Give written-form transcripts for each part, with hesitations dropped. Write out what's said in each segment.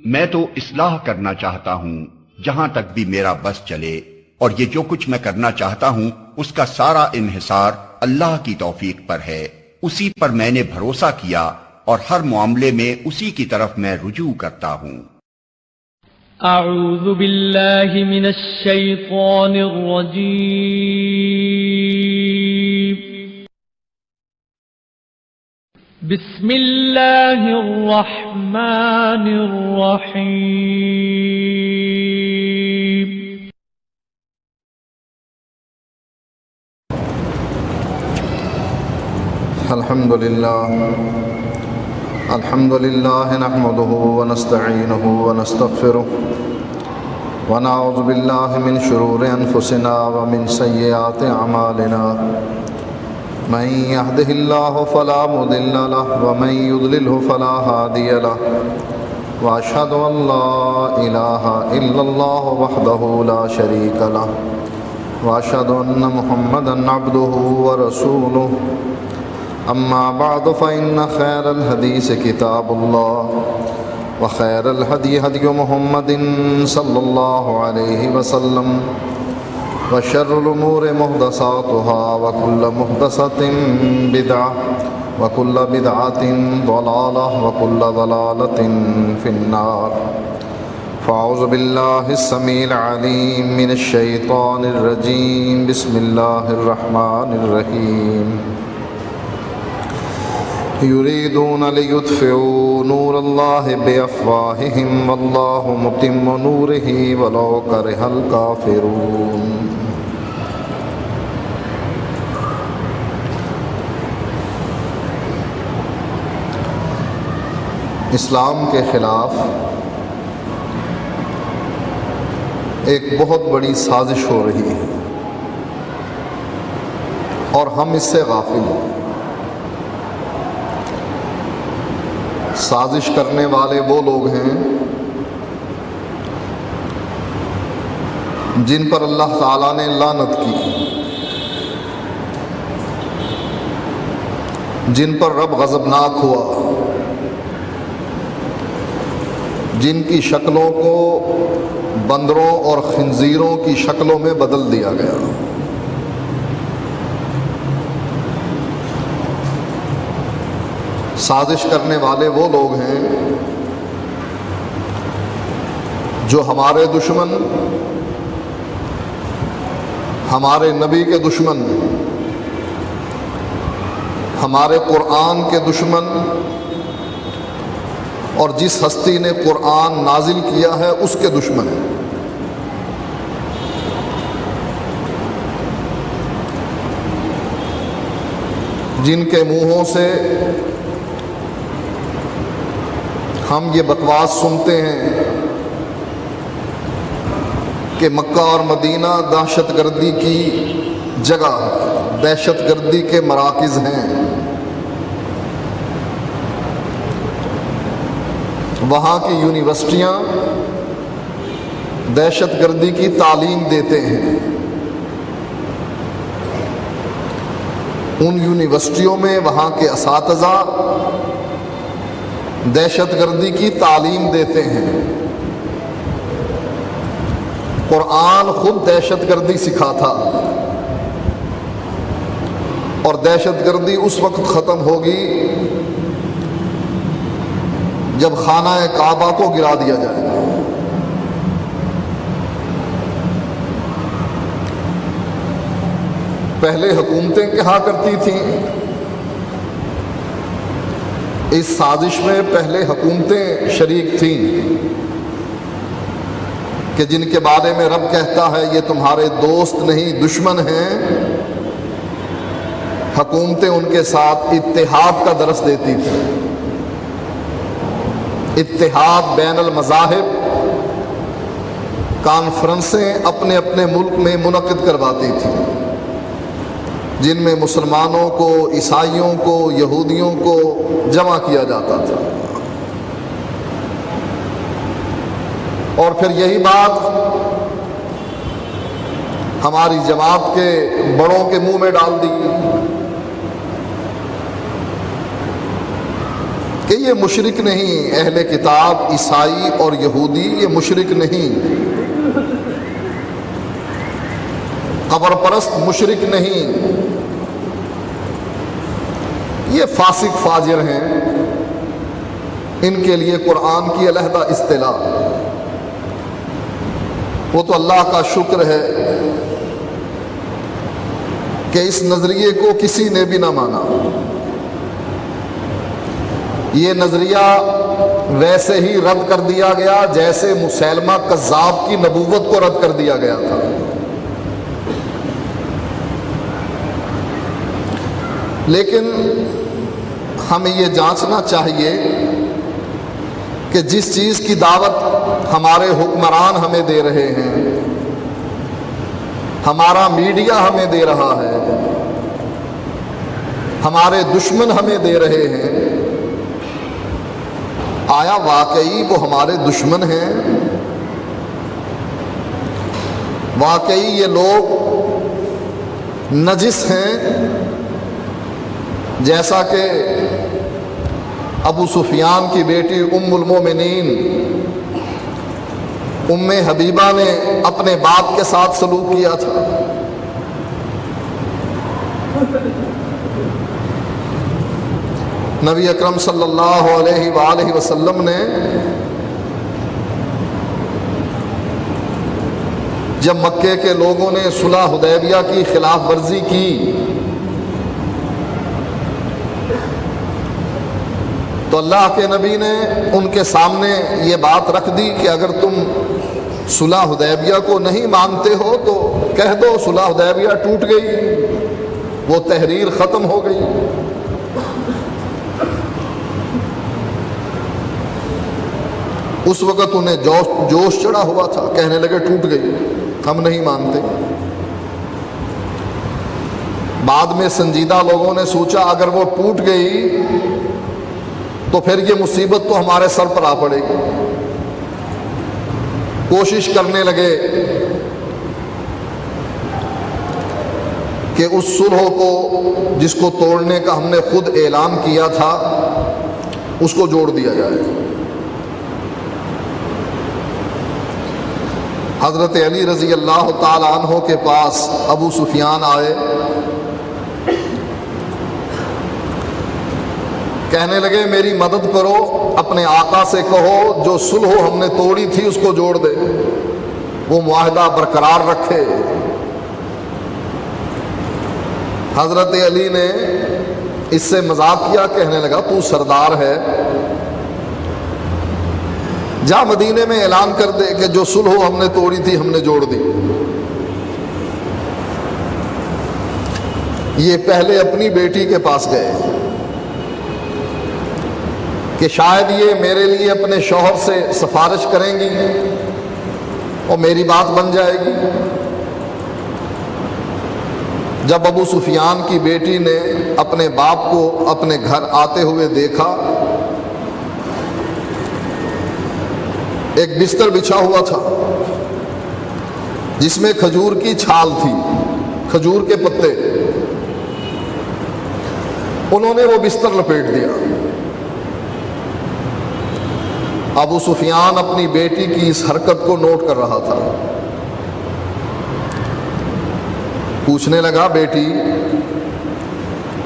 میں تو اصلاح کرنا چاہتا ہوں جہاں تک بھی میرا بس چلے، اور یہ جو کچھ میں کرنا چاہتا ہوں اس کا سارا انحصار اللہ کی توفیق پر ہے۔ اسی پر میں نے بھروسہ کیا اور ہر معاملے میں اسی کی طرف میں رجوع کرتا ہوں۔ اعوذ باللہ من الشیطان الرجیم، بسم اللہ الرحمن الرحیم۔ الحمد لله نحمده ونستعينه ونستغفره ونعوذ بالله من شرور أنفسنا ومن سيئات أعمالنا، من يهده الله فلا مضل له ومن يضلله فلا هادي له، وأشهد أن لا إله إلا الله وحده لا شريك له، وأشهد أن محمدا عبده ورسوله، أما بعد فإن خير الحديث كتاب الله، وخير الهدي هدي محمد صلى الله عليه وسلم، وشر الأمور محدثاتها وكل محدثة بدعة وكل بدعة ضلالة وكل ضلالة في النار۔ فأعوذ بالله السميع العليم من الشيطان الرجيم، بسم الله الرحمن الرحيم۔ يريدون ليطفئوا نور الله بأفواههم والله متم نوره ولو كره الكافرون۔ اسلام کے خلاف ایک بہت بڑی سازش ہو رہی ہے اور ہم اس سے غافل ہیں۔ سازش کرنے والے وہ لوگ ہیں جن پر اللہ تعالیٰ نے لعنت کی، جن پر رب غضبناک ہوا، جن کی شکلوں کو بندروں اور خنزیروں کی شکلوں میں بدل دیا گیا۔ سازش کرنے والے وہ لوگ ہیں جو ہمارے دشمن، ہمارے نبی کے دشمن، ہمارے قرآن کے دشمن، اور جس ہستی نے قرآن نازل کیا ہے اس کے دشمن ہیں۔ جن کے منہوں سے ہم یہ بکواس سنتے ہیں کہ مکہ اور مدینہ دہشت گردی کی جگہ ہے، دہشت گردی کے مراکز ہیں، وہاں کی یونیورسٹیاں دہشت گردی کی تعلیم دیتے ہیں، ان یونیورسٹیوں میں وہاں کے اساتذہ دہشت گردی کی تعلیم دیتے ہیں۔ قرآن خود دہشت گردی سکھاتا، اور دہشت گردی اس وقت ختم ہوگی جب خانہ کعبہ کو گرا دیا جائے گا۔ پہلے حکومتیں کہا کرتی تھیں، اس سازش میں پہلے حکومتیں شریک تھیں کہ جن کے بارے میں رب کہتا ہے یہ تمہارے دوست نہیں دشمن ہیں۔ حکومتیں ان کے ساتھ اتحاد کا درس دیتی تھیں، اتحاد بین المذاہب، کانفرنسیں اپنے اپنے ملک میں منعقد کرواتی تھیں جن میں مسلمانوں کو، عیسائیوں کو، یہودیوں کو جمع کیا جاتا تھا، اور پھر یہی بات ہماری جماعت کے بڑوں کے منہ میں ڈال دی کہ یہ مشرک نہیں، اہل کتاب عیسائی اور یہودی یہ مشرک نہیں، قبر پرست مشرک نہیں، یہ فاسق فاجر ہیں، ان کے لیے قرآن کی علیحدہ اصطلاح۔ وہ تو اللہ کا شکر ہے کہ اس نظریے کو کسی نے بھی نہ مانا۔ یہ نظریہ ویسے ہی رد کر دیا گیا جیسے مسیلمہ کذاب کی نبوت کو رد کر دیا گیا تھا۔ لیکن ہمیں یہ جانچنا چاہیے کہ جس چیز کی دعوت ہمارے حکمران ہمیں دے رہے ہیں، ہمارا میڈیا ہمیں دے رہا ہے، ہمارے دشمن ہمیں دے رہے ہیں، آیا واقعی وہ ہمارے دشمن ہیں؟ واقعی یہ لوگ نجس ہیں جیسا کہ ابو سفیان کی بیٹی ام المومنین ام حبیبہ نے اپنے باپ کے ساتھ سلوک کیا تھا؟ نبی اکرم صلی اللہ علیہ وآلہ وسلم نے جب مکے کے لوگوں نے صلح حدیبیہ کی خلاف ورزی کی تو اللہ کے نبی نے ان کے سامنے یہ بات رکھ دی کہ اگر تم صلح حدیبیہ کو نہیں مانتے ہو تو کہہ دو صلح حدیبیہ ٹوٹ گئی، وہ تحریر ختم ہو گئی۔ اس وقت انہیں جوش چڑھا ہوا تھا، کہنے لگے ٹوٹ گئی، ہم نہیں مانتے۔ بعد میں سنجیدہ لوگوں نے سوچا اگر وہ ٹوٹ گئی تو پھر یہ مصیبت تو ہمارے سر پر آ پڑے گی۔ کوشش کرنے لگے کہ اس صلح کو جس کو توڑنے کا ہم نے خود اعلان کیا تھا اس کو جوڑ دیا جائے۔ حضرت علی رضی اللہ تعالی عنہ کے پاس ابو سفیان آئے، کہنے لگے میری مدد کرو، اپنے آقا سے کہو جو صلح ہم نے توڑی تھی اس کو جوڑ دے، وہ معاہدہ برقرار رکھے۔ حضرت علی نے اس سے مذاق کیا، کہنے لگا تو سردار ہے، جا مدینے میں اعلان کر دے کہ جو صلح ہم نے توڑی تھی ہم نے جوڑ دی۔ یہ پہلے اپنی بیٹی کے پاس گئے کہ شاید یہ میرے لیے اپنے شوہر سے سفارش کریں گی اور میری بات بن جائے گی۔ جب ابو سفیان کی بیٹی نے اپنے باپ کو اپنے گھر آتے ہوئے دیکھا، ایک بستر بچھا ہوا تھا جس میں کھجور کی چھال تھی، کھجور کے پتے، انہوں نے وہ بستر لپیٹ دیا۔ ابو سفیان اپنی بیٹی کی اس حرکت کو نوٹ کر رہا تھا، پوچھنے لگا بیٹی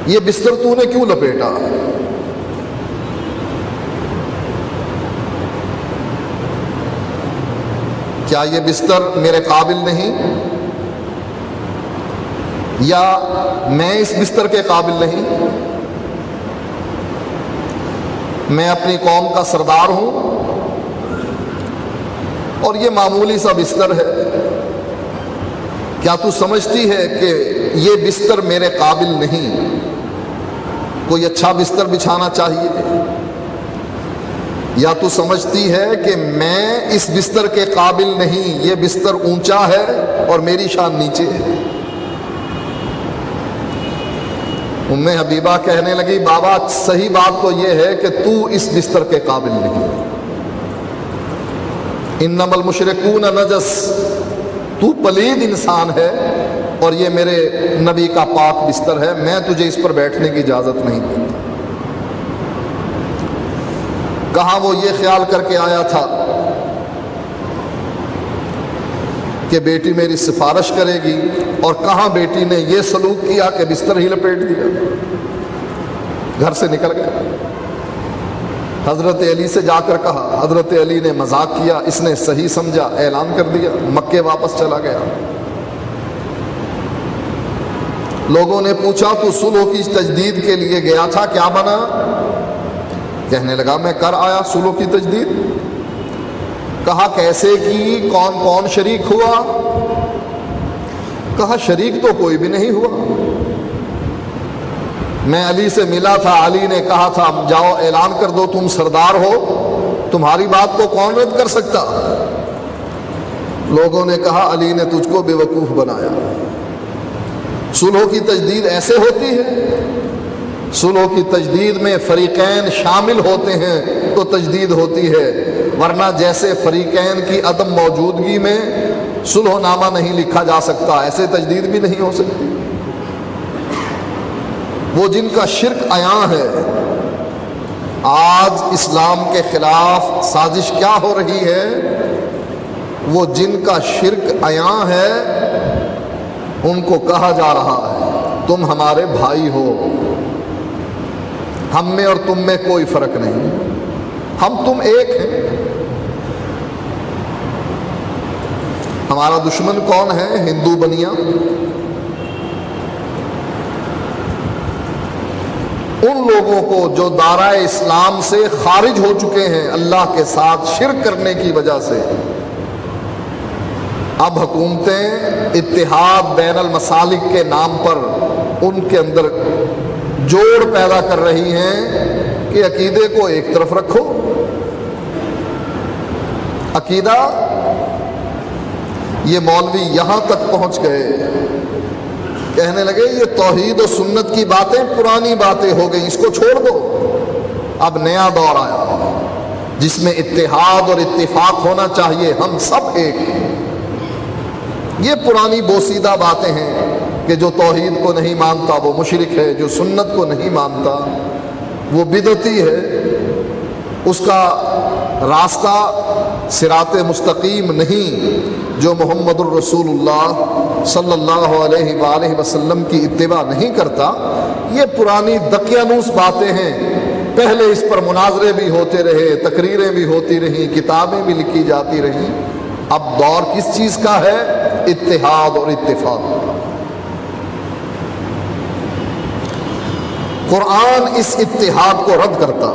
یہ بستر تو نے کیوں لپیٹا؟ کیا یہ بستر میرے قابل نہیں، یا میں اس بستر کے قابل نہیں؟ میں اپنی قوم کا سردار ہوں اور یہ معمولی سا بستر ہے، کیا تو سمجھتی ہے کہ یہ بستر میرے قابل نہیں، کوئی اچھا بستر بچھانا چاہیے؟ یا تو سمجھتی ہے کہ میں اس بستر کے قابل نہیں، یہ بستر اونچا ہے اور میری شان نیچے ہے؟ ام حبیبہ کہنے لگی بابا صحیح بات تو یہ ہے کہ تو اس بستر کے قابل نہیں، انما المشرکون نجس، تو پلید انسان ہے اور یہ میرے نبی کا پاک بستر ہے، میں تجھے اس پر بیٹھنے کی اجازت نہیں دیتا۔ کہاں وہ یہ خیال کر کے آیا تھا کہ بیٹی میری سفارش کرے گی، اور کہاں بیٹی نے یہ سلوک کیا کہ بستر ہی لپیٹ دیا، گھر سے نکل گیا۔ حضرت علی سے جا کر کہا، حضرت علی نے مذاق کیا، اس نے صحیح سمجھا، اعلان کر دیا، مکے واپس چلا گیا۔ لوگوں نے پوچھا تو صلح کی تجدید کے لیے گیا تھا، کیا بنا؟ کہنے لگا میں کر آیا صلح کی تجدید۔ کہا کیسے کی، کون کون شریک ہوا؟ کہا شریک تو کوئی بھی نہیں ہوا، میں علی سے ملا تھا، علی نے کہا تھا جاؤ اعلان کر دو تم سردار ہو، تمہاری بات کو کون رد کر سکتا؟ لوگوں نے کہا علی نے تجھ کو بے وقوف بنایا۔ صلح کی تجدید ایسے ہوتی ہے، صلح کی تجدید میں فریقین شامل ہوتے ہیں تو تجدید ہوتی ہے، ورنہ جیسے فریقین کی عدم موجودگی میں صلح نامہ نہیں لکھا جا سکتا، ایسے تجدید بھی نہیں ہو سکتی۔ وہ جن کا شرک عیاں ہے، آج اسلام کے خلاف سازش کیا ہو رہی ہے؟ وہ جن کا شرک عیاں ہے ان کو کہا جا رہا ہے تم ہمارے بھائی ہو، ہم میں اور تم میں کوئی فرق نہیں، ہم تم ایک ہیں۔ ہمارا دشمن کون ہے؟ ہندو بنیا، ان لوگوں کو جو دائرہ اسلام سے خارج ہو چکے ہیں اللہ کے ساتھ شرک کرنے کی وجہ سے۔ اب حکومتیں اتحاد بین المسالک کے نام پر ان کے اندر جوڑ پیدا کر رہی ہیں کہ عقیدے کو ایک طرف رکھو۔ عقیدہ، یہ مولوی یہاں تک پہنچ گئے، کہنے لگے یہ توحید و سنت کی باتیں پرانی باتیں ہو گئی، اس کو چھوڑ دو، اب نیا دور آیا جس میں اتحاد اور اتفاق ہونا چاہیے، ہم سب ایک۔ یہ پرانی بوسیدہ باتیں ہیں کہ جو توحید کو نہیں مانتا وہ مشرک ہے، جو سنت کو نہیں مانتا وہ بدعتی ہے، اس کا راستہ صراط مستقیم نہیں۔ جو محمد الرسول اللہ صلی اللہ علیہ وآلہ وسلم کی اتباع نہیں کرتا، یہ پرانی دقیانوس باتیں ہیں۔ پہلے اس پر مناظرے بھی ہوتے رہے، تقریریں بھی ہوتی رہیں، کتابیں بھی لکھی جاتی رہیں۔ اب دور کس چیز کا ہے؟ اتحاد اور اتفاق۔ قرآن اس اتحاد کو رد کرتا،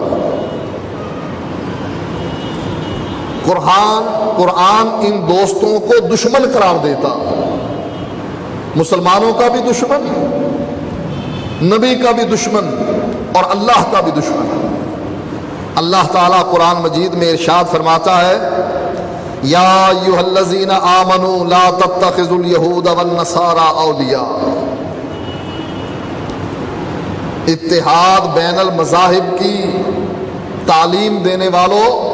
قرآن ان دوستوں کو دشمن قرار دیتا، مسلمانوں کا بھی دشمن، نبی کا بھی دشمن اور اللہ کا بھی دشمن۔ اللہ تعالیٰ قرآن مجید میں ارشاد فرماتا ہے یا ایھا الذین آمنوا لا تتخذوا الیہود والنصارى اولیاء۔ اتحاد بین المذاہب کی تعلیم دینے والوں،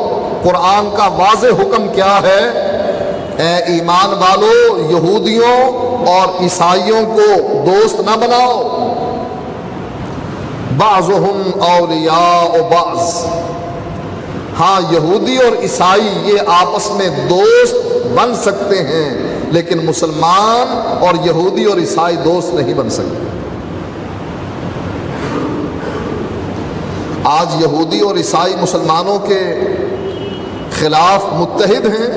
قرآن کا واضح حکم کیا ہے؟ اے ایمان والو، یہودیوں اور عیسائیوں کو دوست نہ بناؤ، بعضهم اولیاء بعض۔ ہاں یہودی اور عیسائی یہ آپس میں دوست بن سکتے ہیں، لیکن مسلمان اور یہودی اور عیسائی دوست نہیں بن سکتے۔ آج یہودی اور عیسائی مسلمانوں کے خلاف متحد ہیں،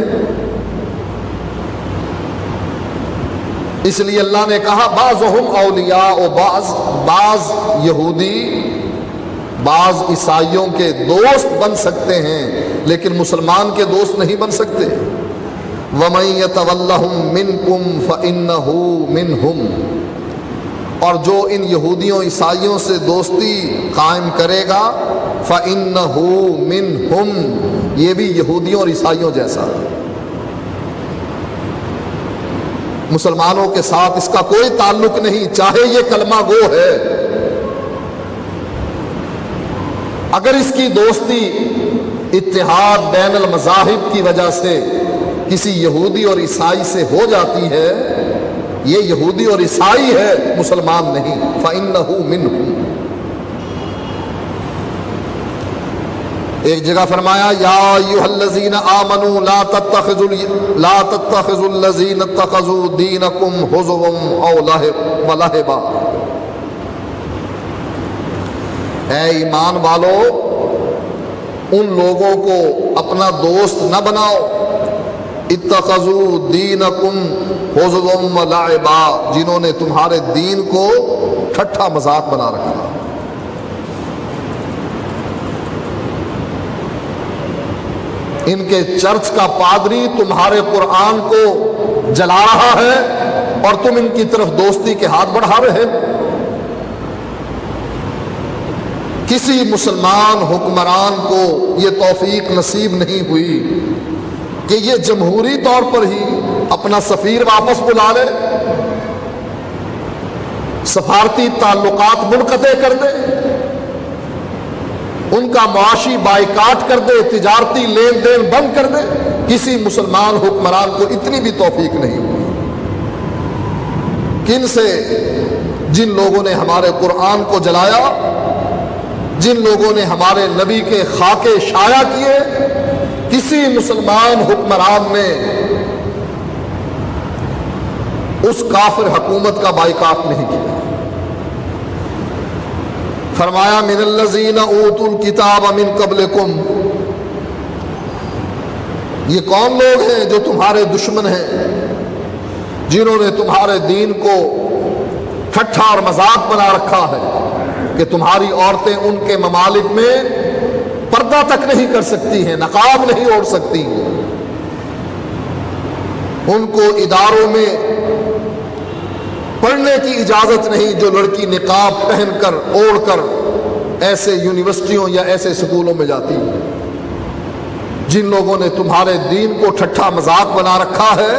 اس لیے اللہ نے کہا بعضهم اولیاء بعض، بعض یہودی بعض عیسائیوں کے دوست بن سکتے ہیں لیکن مسلمان کے دوست نہیں بن سکتے۔ وَمَن يَتَوَلَّهُم مِّنكُمْ فَإِنَّهُ مِنْهُمْ، اور جو ان یہودیوں عیسائیوں سے دوستی قائم کرے گا فَإِنَّهُ مِنْهُمْ، یہ بھی یہودیوں اور عیسائیوں جیسا۔ مسلمانوں کے ساتھ اس کا کوئی تعلق نہیں، چاہے یہ کلمہ گو ہے۔ اگر اس کی دوستی اتحاد بین المذاہب کی وجہ سے کسی یہودی اور عیسائی سے ہو جاتی ہے، یہ یہودی اور عیسائی ہے، مسلمان نہیں۔ فَإِنَّهُ مِنْهُمْ، ایک جگہ فرمایا یا ایھا الذین آمنوا لا تتخذوا الذین اتخذوا دینکم ہزوا ولعبا، اے ایمان والو ان لوگوں کو اپنا دوست نہ بناؤ، اتخذوا دینکم ہزوا ولعبا، جنہوں نے تمہارے دین کو ٹھٹھا مذاق بنا رکھا۔ ان کے چرچ کا پادری تمہارے قرآن کو جلا رہا ہے اور تم ان کی طرف دوستی کے ہاتھ بڑھا رہے۔ کسی مسلمان حکمران کو یہ توفیق نصیب نہیں ہوئی کہ یہ جمہوری طور پر ہی اپنا سفیر واپس بلا لے، سفارتی تعلقات منقطع کر دے، ان کا معاشی بائیکاٹ کر دے، تجارتی لین دین بند کر دے۔ کسی مسلمان حکمران کو اتنی بھی توفیق نہیں ہوئی۔ کن سے؟ جن لوگوں نے ہمارے قرآن کو جلایا، جن لوگوں نے ہمارے نبی کے خاکے شائع کیے، کسی مسلمان حکمران نے اس کافر حکومت کا بائیکاٹ نہیں کیا۔ فرمایا من الذین اوتوا الکتاب من قبلکم، یہ کون لوگ ہیں جو تمہارے دشمن ہیں، جنہوں نے تمہارے دین کو ٹھٹھا اور مذاق بنا رکھا ہے کہ تمہاری عورتیں ان کے ممالک میں پردہ تک نہیں کر سکتی ہیں، نقاب نہیں اوڑھ سکتی ہیں، ان کو اداروں میں پڑھنے کی اجازت نہیں جو لڑکی نقاب پہن کر اوڑھ کر ایسے یونیورسٹیوں یا ایسے سکولوں میں جاتی ہیں۔ جن لوگوں نے تمہارے دین کو ٹھٹھا مذاق بنا رکھا ہے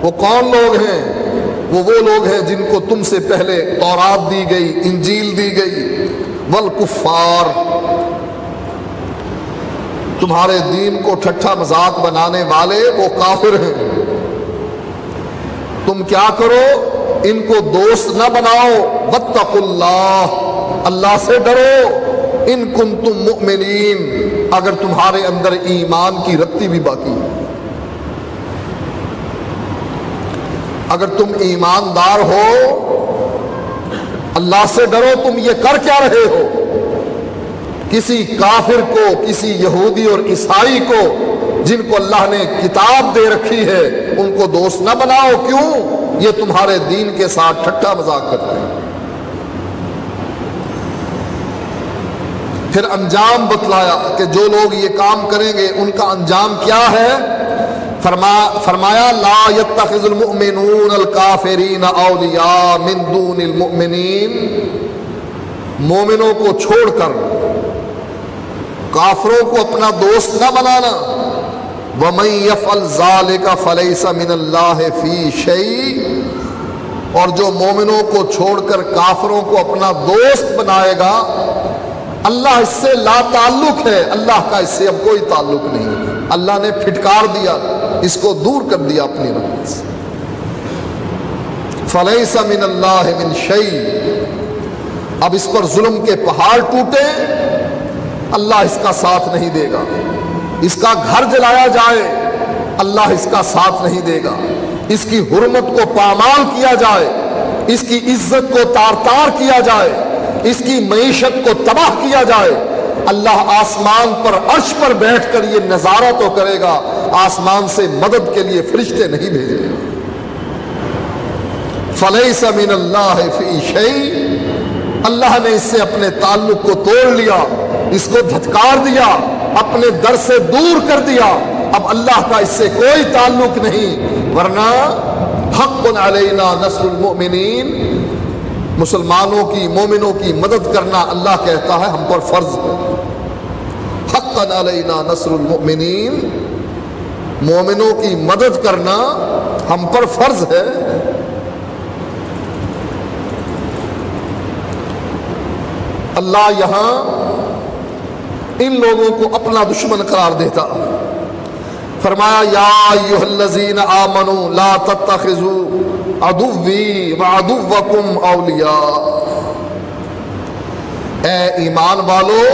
وہ کون لوگ ہیں؟ وہ لوگ ہیں جن کو تم سے پہلے تورات دی گئی، انجیل دی گئی۔ والکفار، تمہارے دین کو ٹھٹھا مذاق بنانے والے وہ کافر ہیں۔ تم کیا کرو؟ ان کو دوست نہ بناؤ۔ واتقوا اللہ، اللہ سے ڈرو۔ ان کنتم مؤمنین، اگر تمہارے اندر ایمان کی رتی بھی باقی ہے، اگر تم ایماندار ہو، اللہ سے ڈرو۔ تم یہ کر کیا رہے ہو؟ کسی کافر کو، کسی یہودی اور عیسائی کو جن کو اللہ نے کتاب دے رکھی ہے ان کو دوست نہ بناؤ۔ کیوں؟ یہ تمہارے دین کے ساتھ ٹھٹھا مذاق کرتے ہیں۔ پھر انجام بتلایا کہ جو لوگ یہ کام کریں گے ان کا انجام کیا ہے۔ فرمایا لا يتخذ المؤمنون الکافرین اولیاء من دون المؤمنین، مومنوں کو چھوڑ کر کافروں کو اپنا دوست نہ بنانا۔ وَمَن يَفْعَلْ ذَلِكَ فَلَيْسَ مِنَ اللَّهِ فِي شَيْءٍ، اور جو مومنوں کو چھوڑ کر کافروں کو اپنا دوست بنائے گا اللہ اس سے لا تعلق ہے، اللہ کا اس سے اب کوئی تعلق نہیں۔ اللہ نے پھٹکار دیا، اس کو دور کر دیا اپنی رحمت سے۔ فَلَيْسَ مِنَ اللَّهِ مِنْ شَيْءٍ، اب اس پر ظلم کے پہاڑ ٹوٹے اللہ اس کا ساتھ نہیں دے گا، اس کا گھر جلایا جائے اللہ اس کا ساتھ نہیں دے گا، اس کی حرمت کو پامال کیا جائے، اس کی عزت کو تار تار کیا جائے، اس کی معیشت کو تباہ کیا جائے، اللہ آسمان پر عرش پر بیٹھ کر یہ نظارہ تو کرے گا، آسمان سے مدد کے لیے فرشتے نہیں بھیجے گا۔ فلیس من اللہ فی شیء، اللہ نے اس سے اپنے تعلق کو توڑ لیا، اس کو دھتکار دیا، اپنے در سے دور کر دیا، اب اللہ کا اس سے کوئی تعلق نہیں۔ ورنہ حق علینا نصر المؤمنین، مسلمانوں کی، مومنوں کی مدد کرنا اللہ کہتا ہے ہم پر فرض ہے۔ حق علینا نصر المؤمنین، مومنوں کی مدد کرنا ہم پر فرض ہے۔ اللہ یہاں ان لوگوں کو اپنا دشمن قرار دیتا، فرمایا یا ایھا الذین آمنوا لا تتخذوا عدوی وعدوکم اولیاء، اے ایمان والو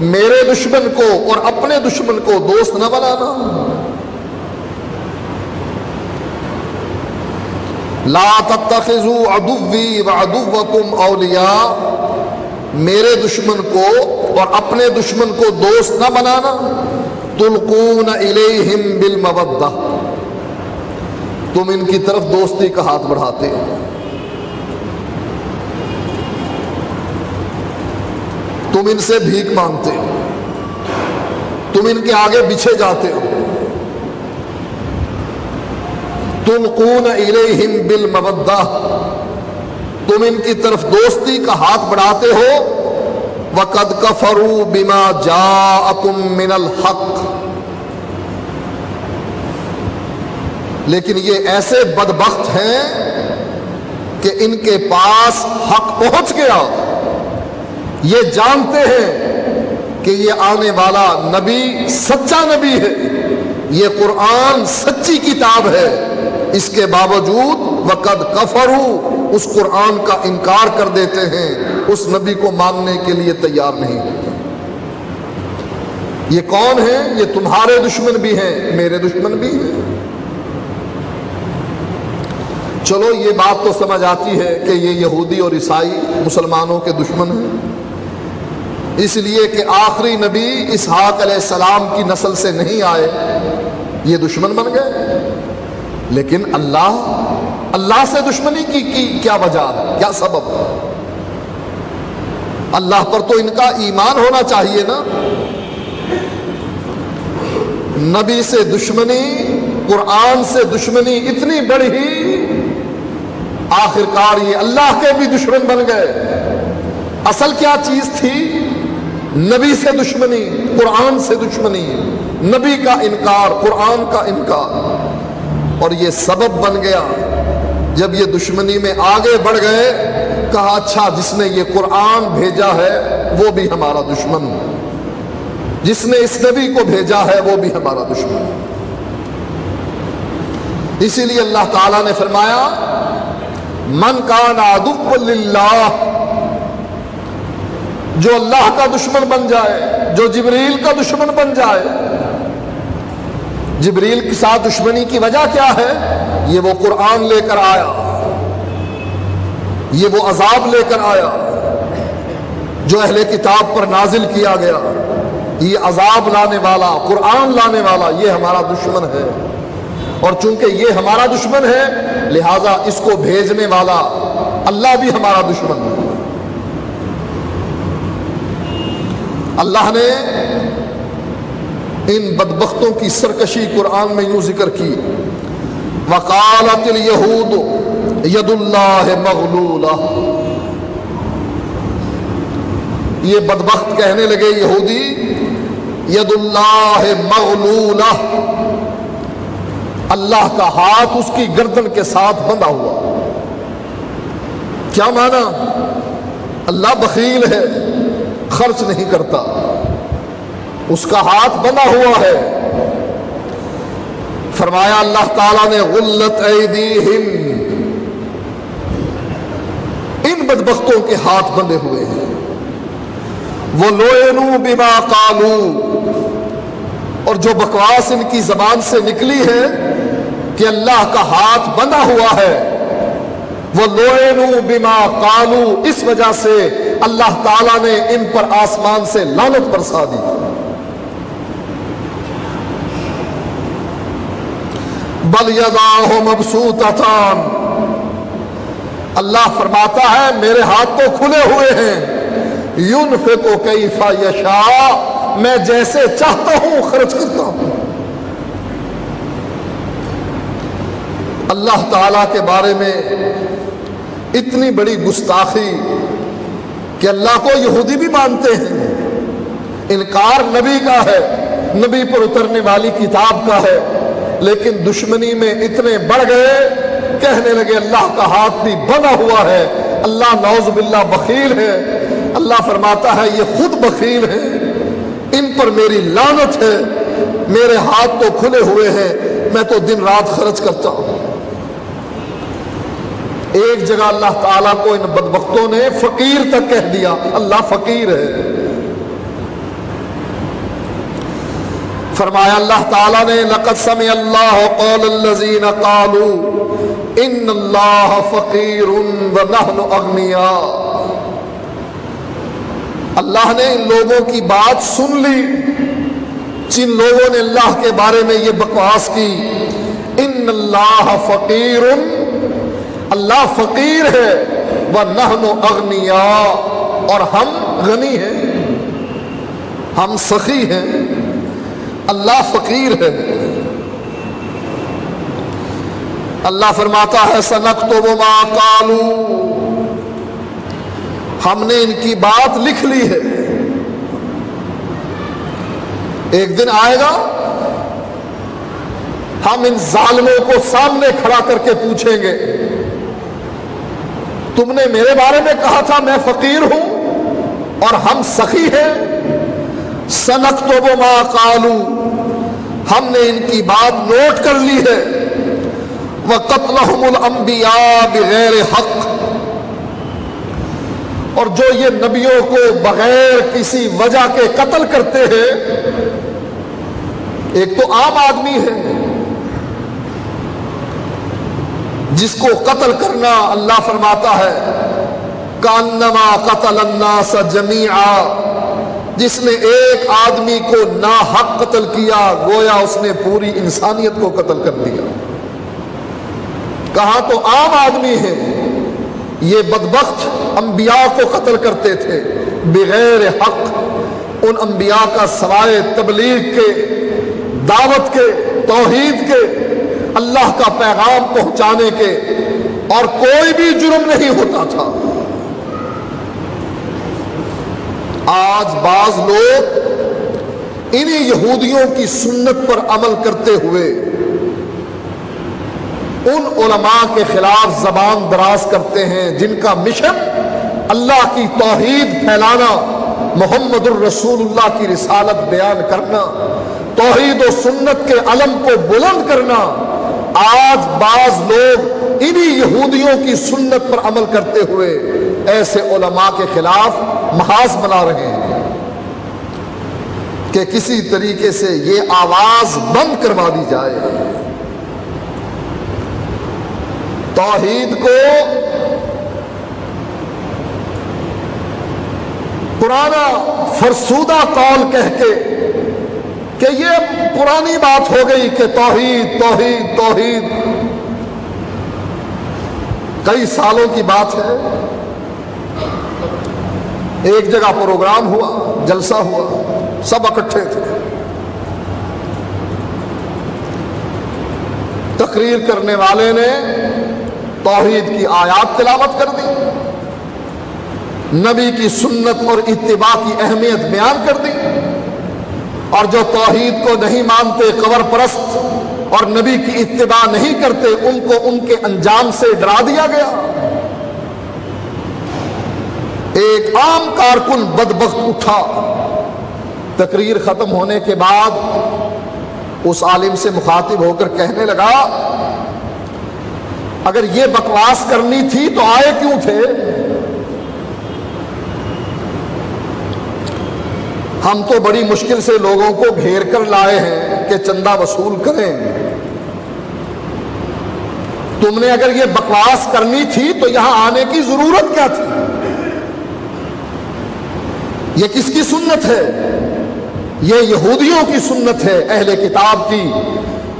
میرے دشمن کو اور اپنے دشمن کو دوست نہ بنانا. لا تتخذوا عدوی وعدوکم اولیاء، میرے دشمن کو اور اپنے دشمن کو دوست نہ بنانا. تلقون الیہم بالمودہ، تم ان کی طرف دوستی کا ہاتھ بڑھاتے ہو. تم ان سے بھیک مانگتے ہو، تم ان کے آگے بچھے جاتے ہو. تلقون الیہم بالمودہ، تم ان کی طرف دوستی کا ہاتھ بڑھاتے ہو. وَقَدْ كَفَرُوا بِمَا جَاءَكُم مِّنَ الْحَقِّ، لیکن یہ ایسے بدبخت ہیں کہ ان کے پاس حق پہنچ گیا. یہ جانتے ہیں کہ یہ آنے والا نبی سچا نبی ہے، یہ قرآن سچی کتاب ہے. اس کے باوجود وقد کفروا، اس قرآن کا انکار کر دیتے ہیں، اس نبی کو ماننے کے لیے تیار نہیں ہوتے. یہ کون ہیں؟ یہ تمہارے دشمن بھی ہیں، میرے دشمن بھی ہیں. چلو یہ بات تو سمجھ آتی ہے کہ یہ یہودی اور عیسائی مسلمانوں کے دشمن ہیں، اس لیے کہ آخری نبی اسحاق علیہ السلام کی نسل سے نہیں آئے، یہ دشمن بن گئے. لیکن اللہ سے دشمنی کی کیا وجہ ہے، کیا سبب ہے؟ اللہ پر تو ان کا ایمان ہونا چاہیے نا. نبی سے دشمنی، قرآن سے دشمنی اتنی بڑی، آخرکار یہ اللہ کے بھی دشمن بن گئے. اصل کیا چیز تھی؟ نبی سے دشمنی، قرآن سے دشمنی، نبی کا انکار، قرآن کا انکار. اور یہ سبب بن گیا جب یہ دشمنی میں آگے بڑھ گئے، کہا اچھا جس نے یہ قرآن بھیجا ہے وہ بھی ہمارا دشمن، جس نے اس نبی کو بھیجا ہے وہ بھی ہمارا دشمن. اسی لیے اللہ تعالیٰ نے فرمایا من کان عدو للہ، جو اللہ کا دشمن بن جائے، جو جبریل کا دشمن بن جائے. جبریل کے ساتھ دشمنی کی وجہ کیا ہے؟ یہ وہ قرآن لے کر آیا، یہ وہ عذاب لے کر آیا جو اہل کتاب پر نازل کیا گیا. یہ عذاب لانے والا، قرآن لانے والا، یہ ہمارا دشمن ہے. اور چونکہ یہ ہمارا دشمن ہے لہذا اس کو بھیجنے والا اللہ بھی ہمارا دشمن ہے. اللہ نے ان بدبختوں کی سرکشی قرآن میں یوں ذکر کی، وقالت الیہود ید اللہ مغلولہ. یہ بدبخت کہنے لگے یہودی، ید اللہ مغلولہ، اللہ کا ہاتھ اس کی گردن کے ساتھ بندھا ہوا. کیا معنی؟ اللہ بخیل ہے، خرچ نہیں کرتا، اس کا ہاتھ بندھا ہوا ہے. فرمایا اللہ تعالیٰ نے غلت ایدیہم، ان بدبختوں کے ہاتھ بندھے ہوئے ہیں. وَلُعِنُوا بِمَا قَالُوا، اور جو بکواس ان کی زبان سے نکلی ہے کہ اللہ کا ہاتھ بندھا ہوا ہے، وَلُعِنُوا بِمَا قَالُوا، اس وجہ سے اللہ تعالیٰ نے ان پر آسمان سے لعنت برسا دی. بل یداہ مبسوطتان، اللہ فرماتا ہے میرے ہاتھ تو کھلے ہوئے ہیں، ينفق کیف یشاء، میں جیسے چاہتا ہوں خرچ کرتا ہوں. اللہ تعالیٰ کے بارے میں اتنی بڑی گستاخی کہ اللہ کو یہودی بھی مانتے ہیں. انکار نبی کا ہے، نبی پر اترنے والی کتاب کا ہے، لیکن دشمنی میں اتنے بڑھ گئے، کہنے لگے اللہ کا ہاتھ بھی بنا ہوا ہے، اللہ نعوذ باللہ بخیل ہے. اللہ فرماتا ہے یہ خود بخیل ہے، ان پر میری لعنت ہے. میرے ہاتھ تو کھلے ہوئے ہیں، میں تو دن رات خرچ کرتا ہوں. ایک جگہ اللہ تعالیٰ کو ان بدبختوں نے فقیر تک کہہ دیا، اللہ فقیر ہے. اللہ فرماتا ہے یہ خود بخیل ہے، ان پر میری لعنت ہے. میرے ہاتھ تو کھلے ہوئے ہیں، میں تو دن رات خرچ کرتا ہوں. ایک جگہ اللہ تعالیٰ کو ان بدبختوں نے فقیر تک کہہ دیا، اللہ فقیر ہے. اللہ فرماتا ہے یہ خود بخیل ہے، فرمایا اللہ تعالیٰ نے لقد سمع اللہ قول الذین قالوا ان اللہ فقیر ونحن اغنیاء، اللہ نے ان لوگوں کی بات سن لی جن لوگوں نے اللہ کے بارے میں یہ بکواس کی، ان اللہ فقیر، اللہ فقیر ہے، ونحن اغنیاء، اور ہم غنی ہیں، ہم سخی ہیں، اللہ فقیر ہے۔ اللہ فرماتا ہے سنکتب ما قالوا، ہم نے ان کی بات لکھ لی ہے، ایک دن آئے گا ہم ان ظالموں کو سامنے کھڑا کر کے پوچھیں گے تم نے میرے بارے میں کہا تھا میں فقیر ہوں اور ہم سخی ہیں، سنکتب ما قالوا، ہم نے ان کی بات نوٹ کر لی ہے، وقتلہم الانبیاء بغیر حق، اور جو یہ نبیوں کو بغیر کسی وجہ کے قتل کرتے ہیں، ایک تو عام آدمی ہے جس کو قتل کرنا اللہ فرماتا ہے کانما قتل الناس جمیعا، جس نے ایک آدمی کو ناحق قتل کیا گویا اس نے پوری انسانیت کو قتل کر دیا۔ کہاں تو عام آدمی ہے، یہ بدبخت انبیاء کو قتل کرتے تھے بغیر حق، ان انبیاء کا سوائے تبلیغ کے، دعوت کے، توحید کے، اللہ کا پیغام پہنچانے کے اور کوئی بھی جرم نہیں ہوتا تھا۔ آج بعض لوگ انہی یہودیوں کی سنت پر عمل کرتے ہوئے ان علماء کے خلاف زبان دراز کرتے ہیں جن کا مشن اللہ کی توحید پھیلانا، محمد الرسول اللہ کی رسالت بیان کرنا، توحید و سنت کے علم کو بلند کرنا۔ آج بعض لوگ انہی یہودیوں کی سنت پر عمل کرتے ہوئے ایسے علماء کے خلاف محاذ بنا رہے ہیں کہ کسی طریقے سے یہ آواز بند کروا دی جائے۔ توحید کو پرانا فرسودہ قول کہہ کے کہ یہ پرانی بات ہو گئی کہ توحید توحید توحید، کئی سالوں کی بات ہے، ایک جگہ پروگرام ہوا، جلسہ ہوا، سب اکٹھے تھے، تقریر کرنے والے نے توحید کی آیات تلاوت کر دی، نبی کی سنت اور اتباع کی اہمیت بیان کر دی، اور جو توحید کو نہیں مانتے، قبر پرست اور نبی کی اتباع نہیں کرتے، ان کو ان کے انجام سے ڈرا دیا گیا۔ ایک عام کارکن بدبخت اٹھا، تقریر ختم ہونے کے بعد اس عالم سے مخاطب ہو کر کہنے لگا اگر یہ بکواس کرنی تھی تو آئے کیوں تھے؟ ہم تو بڑی مشکل سے لوگوں کو گھیر کر لائے ہیں کہ چندہ وصول کریں، تم نے اگر یہ بکواس کرنی تھی تو یہاں آنے کی ضرورت کیا تھی؟ یہ کس کی سنت ہے؟ یہ یہودیوں کی سنت ہے، اہل کتاب کی،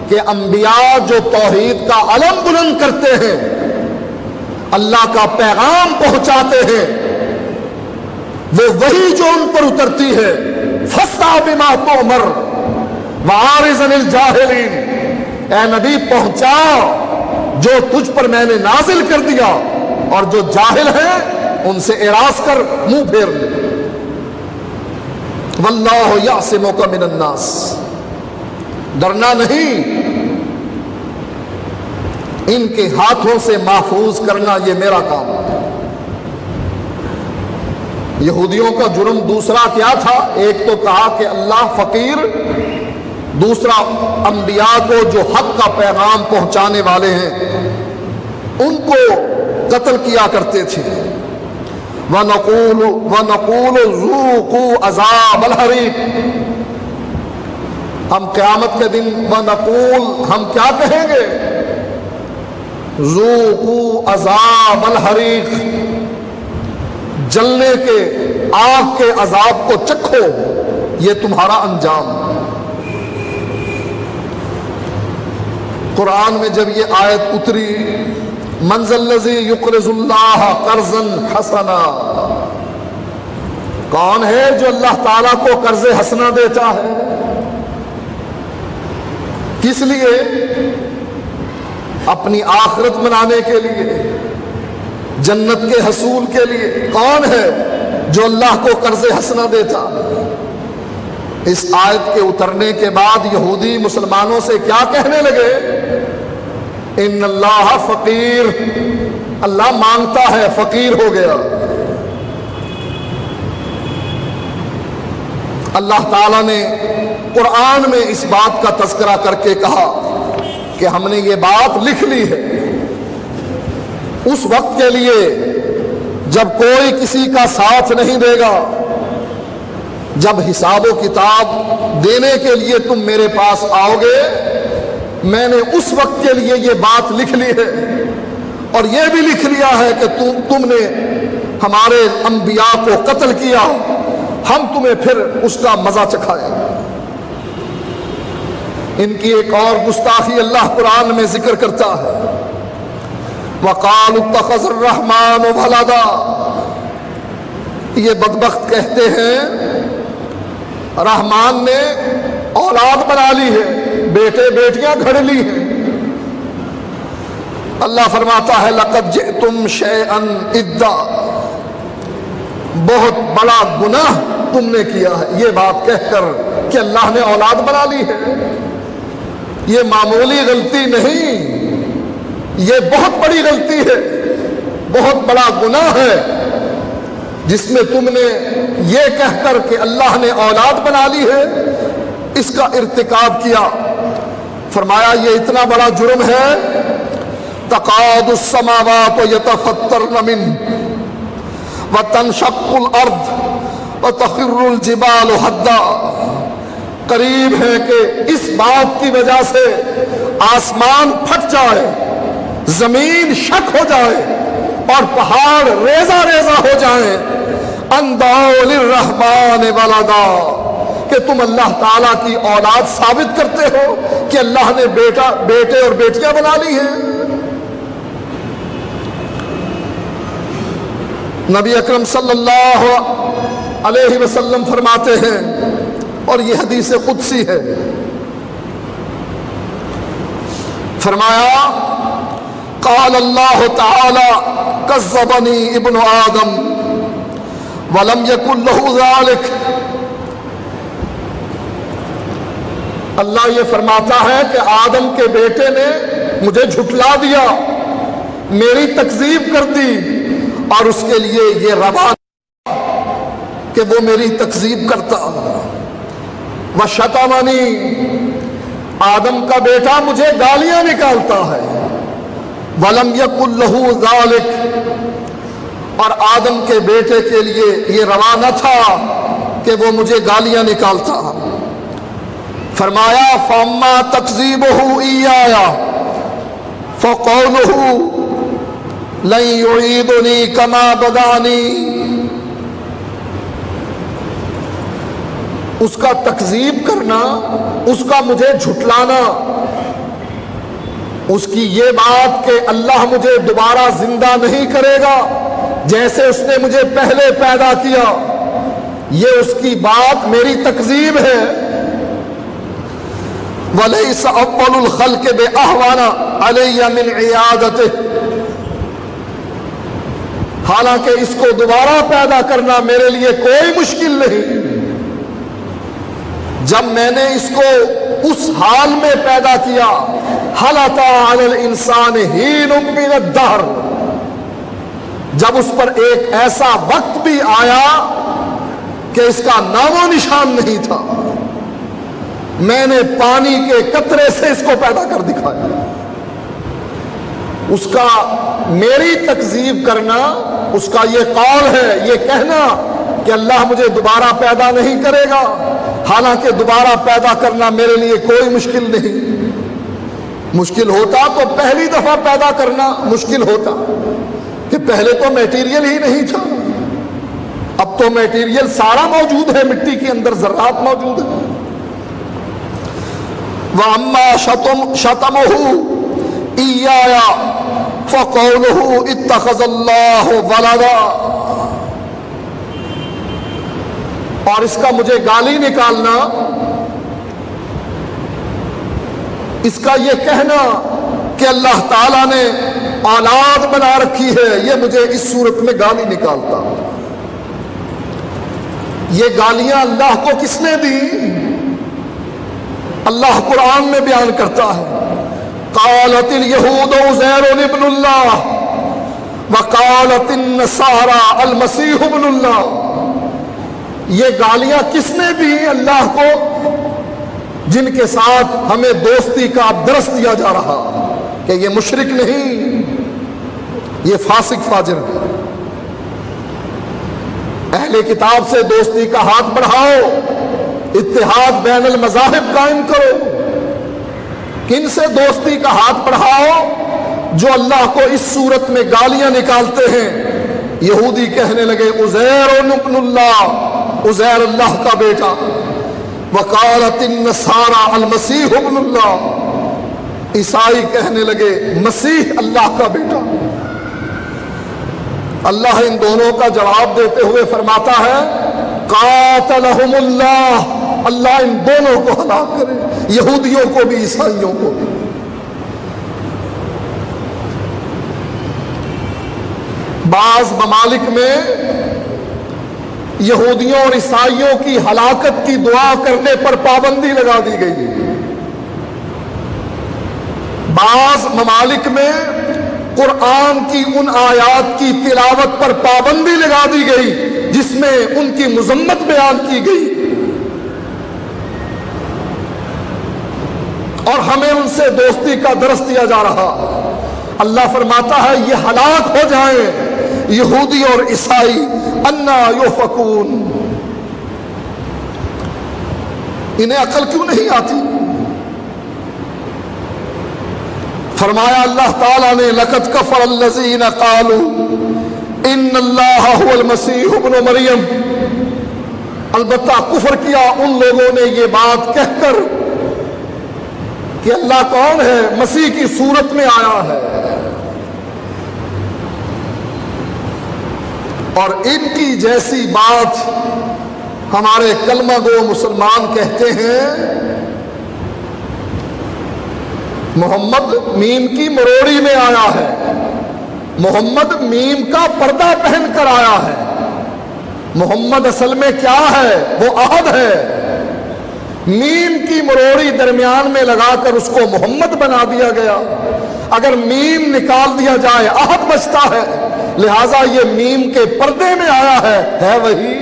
کہ انبیاء جو توحید کا علم بلند کرتے ہیں، اللہ کا پیغام پہنچاتے ہیں، وہ وہی جو ان پر اترتی ہے، فَاسْتَعْ بِمَا تُؤْمَرُ وَأَعْرِضْ عَنِ الْجَاهِلِينَ، اے نبی پہنچا جو تجھ پر میں نے نازل کر دیا، اور جو جاہل ہیں ان سے اعراض کر، منہ پھیر لے۔ وَاللَّهُ يَعْصِمُكَ مِنَ النَّاسِ، ڈرنا نہیں، ان کے ہاتھوں سے محفوظ کرنا یہ میرا کام ہے۔ یہودیوں کا جرم دوسرا کیا تھا؟ ایک تو کہا کہ اللہ فقیر، دوسرا انبیاء کو جو حق کا پیغام پہنچانے والے ہیں ان کو قتل کیا کرتے تھے۔ وَنَقُولُ ذُوقُوا عَذَابَ الْحَرِيقِ، ہم قیامت کے دن وَنَقُولُ ہم کیا کہیں گے؟ ذُوقُوا عذاب الحریق، جلنے کے آگ کے عذاب کو چکھو، یہ تمہارا انجام۔ قرآن میں جب یہ آیت اتری من ذا الذی یقرض اللہ قرضا حسنا، کون ہے جو اللہ تعالیٰ کو قرض حسنا دیتا ہے؟ کس لیے؟ اپنی آخرت منانے کے لیے، جنت کے حصول کے لیے۔ کون ہے جو اللہ کو قرض حسنا دیتا؟ اس آیت کے اترنے کے بعد یہودی مسلمانوں سے کیا کہنے لگے؟ ان اللہ فقیر، اللہ مانگتا ہے، فقیر ہو گیا۔ اللہ تعالیٰ نے قرآن میں اس بات کا تذکرہ کر کے کہا کہ ہم نے یہ بات لکھ لی ہے اس وقت کے لیے جب کوئی کسی کا ساتھ نہیں دے گا، جب حساب و کتاب دینے کے لیے تم میرے پاس آؤ گے، میں نے اس وقت کے لیے یہ بات لکھ لی ہے، اور یہ بھی لکھ لیا ہے کہ تم نے ہمارے انبیاء کو قتل کیا، ہم تمہیں پھر اس کا مزہ چکھائیں۔ ان کی ایک اور گستاخی اللہ قرآن میں ذکر کرتا ہے، وَقَالُوا اتَّخَذَ الرَّحْمَنُ وَلَدًا، یہ بدبخت کہتے ہیں رحمان نے اولاد بنا لی ہے، بیٹے بیٹیاں گھڑ لی ہیں۔ اللہ فرماتا ہے لَقَدْ جِئْتُمْ شَيْئًا إِدًّا، بہت بڑا گناہ تم نے کیا ہے یہ بات کہہ کر کہ اللہ نے اولاد بنا لی ہے۔ یہ معمولی غلطی نہیں، یہ بہت بڑی غلطی ہے، بہت بڑا گناہ ہے جس میں تم نے یہ کہہ کر کہ اللہ نے اولاد بنا لی ہے اس کا ارتکاب کیا۔ فرمایا یہ اتنا بڑا جرم ہے تقاد السماوات یتفطرن منہ وتنشق الارض وتخر الجبال حدا، قریب ہے کہ اس بات کی وجہ سے آسمان پھٹ جائے، زمین شک ہو جائے اور پہاڑ ریزہ ریزہ ہو جائیں، ان دعوا للرحمن ولدا، کہ تم اللہ تعالیٰ کی اولاد ثابت کرتے ہو کہ اللہ نے بیٹے اور بیٹیاں بنا لی ہیں۔ نبی اکرم صلی اللہ علیہ وسلم فرماتے ہیں، اور یہ حدیث قدسی ہے، فرمایا قال اللہ تعالی کذبنی ابن آدم ولم یکن لہ ذلک، اللہ یہ فرماتا ہے کہ آدم کے بیٹے نے مجھے جھٹلا دیا، میری تکذیب کر دی، اور اس کے لیے یہ روا کہ وہ میری تکذیب کرتا۔ وشتمنی، آدم کا بیٹا مجھے گالیاں نکالتا ہے، ولم یکن لہ ذالک، اور آدم کے بیٹے کے لیے یہ روا نہ تھا کہ وہ مجھے گالیاں نکالتا۔ فرمایا فاما تکذیبہ ایایا فقولہ لن یعیدنی کما بدانی، اس کا تکذیب کرنا، اس کا مجھے جھٹلانا، اس کی یہ بات کہ اللہ مجھے دوبارہ زندہ نہیں کرے گا جیسے اس نے مجھے پہلے پیدا کیا، یہ اس کی بات میری تکذیب ہے۔ وَلَيْسَ أَوَّلُ الْخَلْقِ بِأَهْوَنَ عَلَيَّ مِنْ عِيَادَتِهِ، حالانکہ اس کو دوبارہ پیدا کرنا میرے لیے کوئی مشکل نہیں، جب میں نے اس کو اس حال میں پیدا کیا، هَلْ أَتَىٰ عَلَى الْإِنسَانِ حِینٌ مِّنَ الدَّهْرِ، جب اس پر ایک ایسا وقت بھی آیا کہ اس کا نام و نشان نہیں تھا، میں نے پانی کے قطرے سے اس کو پیدا کر دکھایا۔ اس کا میری تکذیب کرنا، اس کا یہ قول ہے، یہ کہنا کہ اللہ مجھے دوبارہ پیدا نہیں کرے گا، حالانکہ دوبارہ پیدا کرنا میرے لیے کوئی مشکل نہیں. مشکل ہوتا تو پہلی دفعہ پیدا کرنا مشکل ہوتا کہ پہلے تو میٹیریل ہی نہیں تھا. اب تو میٹیریل سارا موجود ہے، مٹی کے اندر ذرات موجود ہیں. وَأَمَّا شَتَمُهُ إِيَّايَ فَقَوْلُهُ اتَّخَذَ اللَّهُ وَلَدًا. اور اس کا مجھے گالی نکالنا، اس کا یہ کہنا کہ اللہ تعالیٰ نے اولاد بنا رکھی ہے، یہ مجھے اس صورت میں گالی نکالتا. یہ گالیاں اللہ کو کس نے دی؟ اللہ قرآن میں بیان کرتا ہے، قالت اليہود عزیر ابن اللہ وقالت النصارى المسیح ابن اللہ. یہ گالیاں کس نے دی اللہ کو؟ جن کے ساتھ ہمیں دوستی کا درس دیا جا رہا کہ یہ مشرک نہیں، یہ فاسق فاجر ہے. اہل کتاب سے دوستی کا ہاتھ بڑھاؤ، اتحاد بین المذاہب قائم کرو. کن سے دوستی کا ہاتھ بڑھاؤ؟ جو اللہ کو اس صورت میں گالیاں نکالتے ہیں. یہودی کہنے لگے عزیر ابن اللہ، عزیر اللہ کا بیٹا. وقالت النصارى المسیح ابن اللہ، عیسائی کہنے لگے مسیح اللہ کا بیٹا. اللہ ان دونوں کا جواب دیتے ہوئے فرماتا ہے قاتلہم اللہ، اللہ ان دونوں کو ہلاک کرے، یہودیوں کو بھی عیسائیوں کو بھی. بعض ممالک میں یہودیوں اور عیسائیوں کی ہلاکت کی دعا کرنے پر پابندی لگا دی گئی. بعض ممالک میں قرآن کی ان آیات کی تلاوت پر پابندی لگا دی گئی جس میں ان کی مذمت بیان کی گئی، اور ہمیں ان سے دوستی کا درس دیا جا رہا. اللہ فرماتا ہے یہ ہلاک ہو جائیں یہودی اور عیسائی. انا یؤفکون، انہیں عقل کیوں نہیں آتی؟ فرمایا اللہ تعالیٰ نے لقد کفر الذین قالوا ان اللہ هو المسیح ابن مریم. البتہ کفر کیا ان لوگوں نے یہ بات کہہ کر کہ اللہ کون ہے، مسیح کی صورت میں آیا ہے. اور ان کی جیسی بات ہمارے کلمہ گو مسلمان کہتے ہیں. محمد میم کی مروڑی میں آیا ہے، محمد میم کا پردہ پہن کر آیا ہے. محمد اصل میں کیا ہے؟ وہ احد ہے. میم کی مروڑی درمیان میں لگا کر اس کو محمد بنا دیا گیا. اگر میم نکال دیا جائے احد بچتا ہے، لہذا یہ میم کے پردے میں آیا ہے وہی.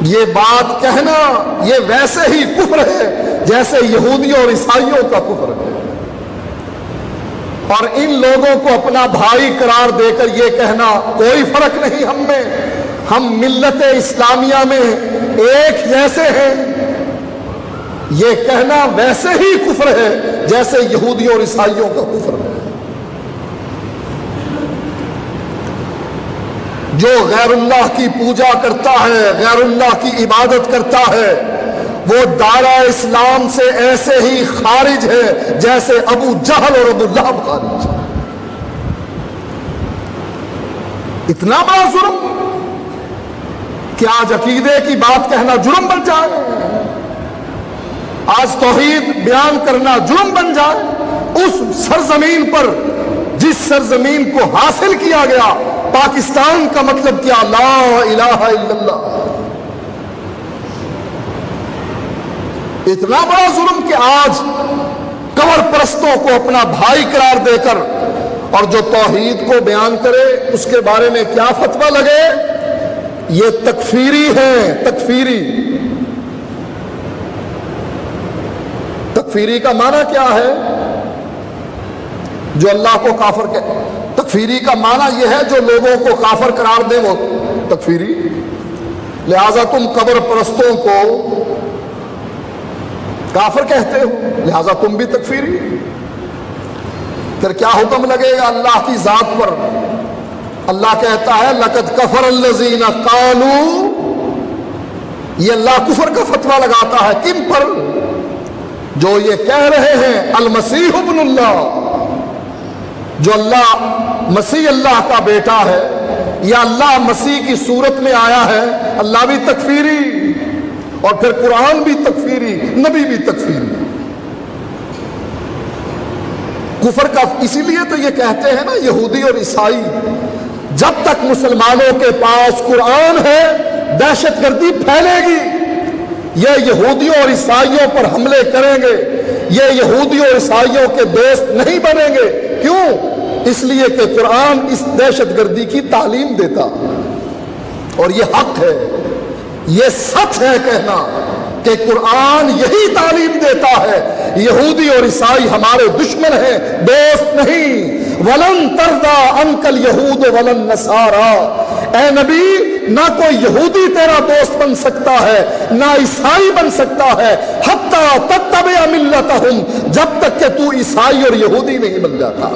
یہ بات کہنا یہ ویسے ہی کفر ہے جیسے یہودیوں اور عیسائیوں کا کفر ہے. اور ان لوگوں کو اپنا بھائی قرار دے کر یہ کہنا کوئی فرق نہیں ہم میں، ہم ملت اسلامیہ میں ایک جیسے ہیں، یہ کہنا ویسے ہی کفر ہے جیسے یہودیوں اور عیسائیوں کا کفر ہے. جو غیر اللہ کی پوجا کرتا ہے، غیر اللہ کی عبادت کرتا ہے، وہ دائرہ اسلام سے ایسے ہی خارج ہے جیسے ابو جہل اور ابو لہب خارج. اتنا بڑا جرم کہ آج عقیدے کی بات کہنا جرم بن جائے، آج توحید بیان کرنا جرم بن جائے. اس سرزمین پر جس سرزمین کو حاصل کیا گیا، پاکستان کا مطلب کیا؟ لا الہ الا اللہ. اتنا بڑا ظلم کہ آج قبر پرستوں کو اپنا بھائی قرار دے کر اور جو توحید کو بیان کرے اس کے بارے میں کیا فتویٰ لگے، یہ تکفیری ہے. تکفیری، تکفیری کا معنی کیا ہے؟ جو اللہ کو کافر کہے. تکفیری کا معنی یہ ہے جو لوگوں کو کافر قرار دے وہ تکفیری. لہذا تم قبر پرستوں کو کافر کہتے ہو، لہذا تم بھی تکفیری. پھر کیا حکم لگے گا اللہ کی ذات پر؟ اللہ کہتا ہے لقد کفر الذین قالوا، یہ اللہ کفر کا فتویٰ لگاتا ہے کن پر؟ جو یہ کہہ رہے ہیں المسیح ابن اللہ، جو اللہ مسیح اللہ کا بیٹا ہے یا اللہ مسیح کی صورت میں آیا ہے. اللہ بھی تکفیری اور پھر قرآن بھی تکفیری، نبی بھی تکفیری. کفر کا اسی لیے تو یہ کہتے ہیں نا یہودی اور عیسائی، جب تک مسلمانوں کے پاس قرآن ہے دہشت گردی پھیلے گی. یہ یہودیوں اور عیسائیوں پر حملے کریں گے، یہ یہودیوں اور عیسائیوں کے دوست نہیں بنیں گے. کیوں؟ اس لیے کہ قرآن اس دہشت گردی کی تعلیم دیتا، اور یہ حق ہے، یہ سچ ہے کہنا کہ قرآن یہی تعلیم دیتا ہے. یہودی اور عیسائی ہمارے دشمن ہیں، دوست نہیں. وَلَن تَرْضَىٰ عَنْكَ الْيَهُودُ وَلَا النَّصَارَىٰ، اے نبی نہ کوئی یہودی تیرا دوست بن سکتا ہے نہ عیسائی بن سکتا ہے، حَتَّىٰ تَتَّبِعَ مِلَّتَهُمْ، جب تک کہ تو عیسائی اور یہودی نہیں بن جاتا.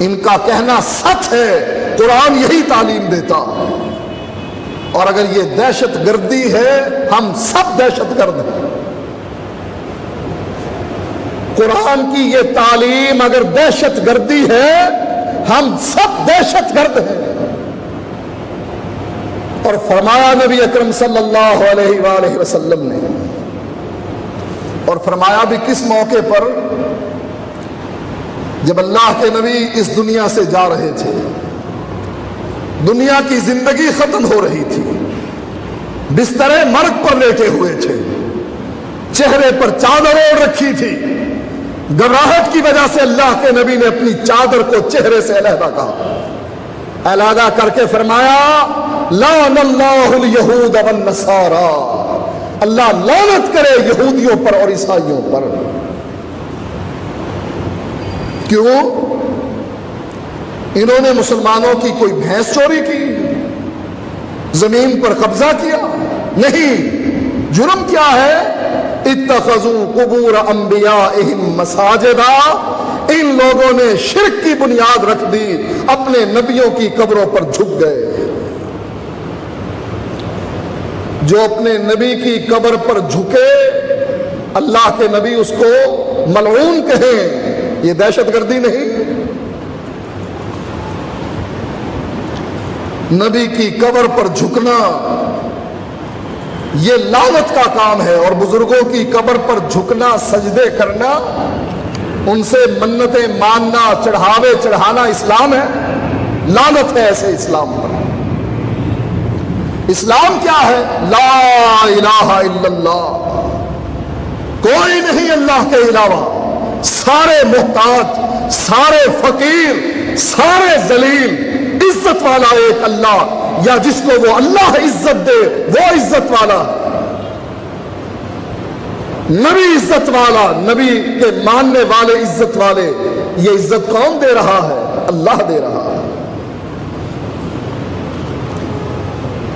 ان کا کہنا سچ ہے، قرآن یہی تعلیم دیتا. اور اگر یہ دہشت گردی ہے، ہم سب دہشت گرد ہیں. قرآن کی یہ تعلیم اگر دہشت گردی ہے، ہم سب دہشت گرد ہیں. اور فرمایا نبی اکرم صلی اللہ علیہ وآلہ وسلم نے، اور فرمایا بھی کس موقع پر؟ جب اللہ کے نبی اس دنیا سے جا رہے تھے، دنیا کی زندگی ختم ہو رہی تھی، بستر مرگ پر لیٹے ہوئے تھے، چہرے پر چادر اوڑھ رکھی تھی. گھبراہٹ کی وجہ سے اللہ کے نبی نے اپنی چادر کو چہرے سے علیحدہ کہا، علیحدہ کر کے فرمایا لعن اللہ الیہود والنصارى، اللہ لعنت کرے یہودیوں پر اور عیسائیوں پر. کیوں؟ انہوں نے مسلمانوں کی کوئی بھینس چوری کی، زمین پر قبضہ کیا؟ نہیں. جرم کیا ہے؟ اتخذوا قبور انبیائہم مساجدا، ان لوگوں نے شرک کی بنیاد رکھ دی، اپنے نبیوں کی قبروں پر جھک گئے. جو اپنے نبی کی قبر پر جھکے، اللہ کے نبی اس کو ملعون کہیں. یہ دہشت گردی نہیں؟ نبی کی قبر پر جھکنا یہ لعنت کا کام ہے. اور بزرگوں کی قبر پر جھکنا، سجدے کرنا، ان سے منتیں ماننا، چڑھاوے چڑھانا اسلام ہے؟ لعنت ہے ایسے اسلام پر. اسلام کیا ہے؟ لا الہ الا اللہ، کوئی نہیں اللہ کے علاوہ، سارے محتاج، سارے فقیر، سارے ذلیل، عزت والا ایک اللہ، یا جس کو وہ اللہ عزت دے وہ عزت والا. نبی عزت والا، نبی کے ماننے والے عزت والے. یہ عزت کون دے رہا ہے؟ اللہ دے رہا ہے.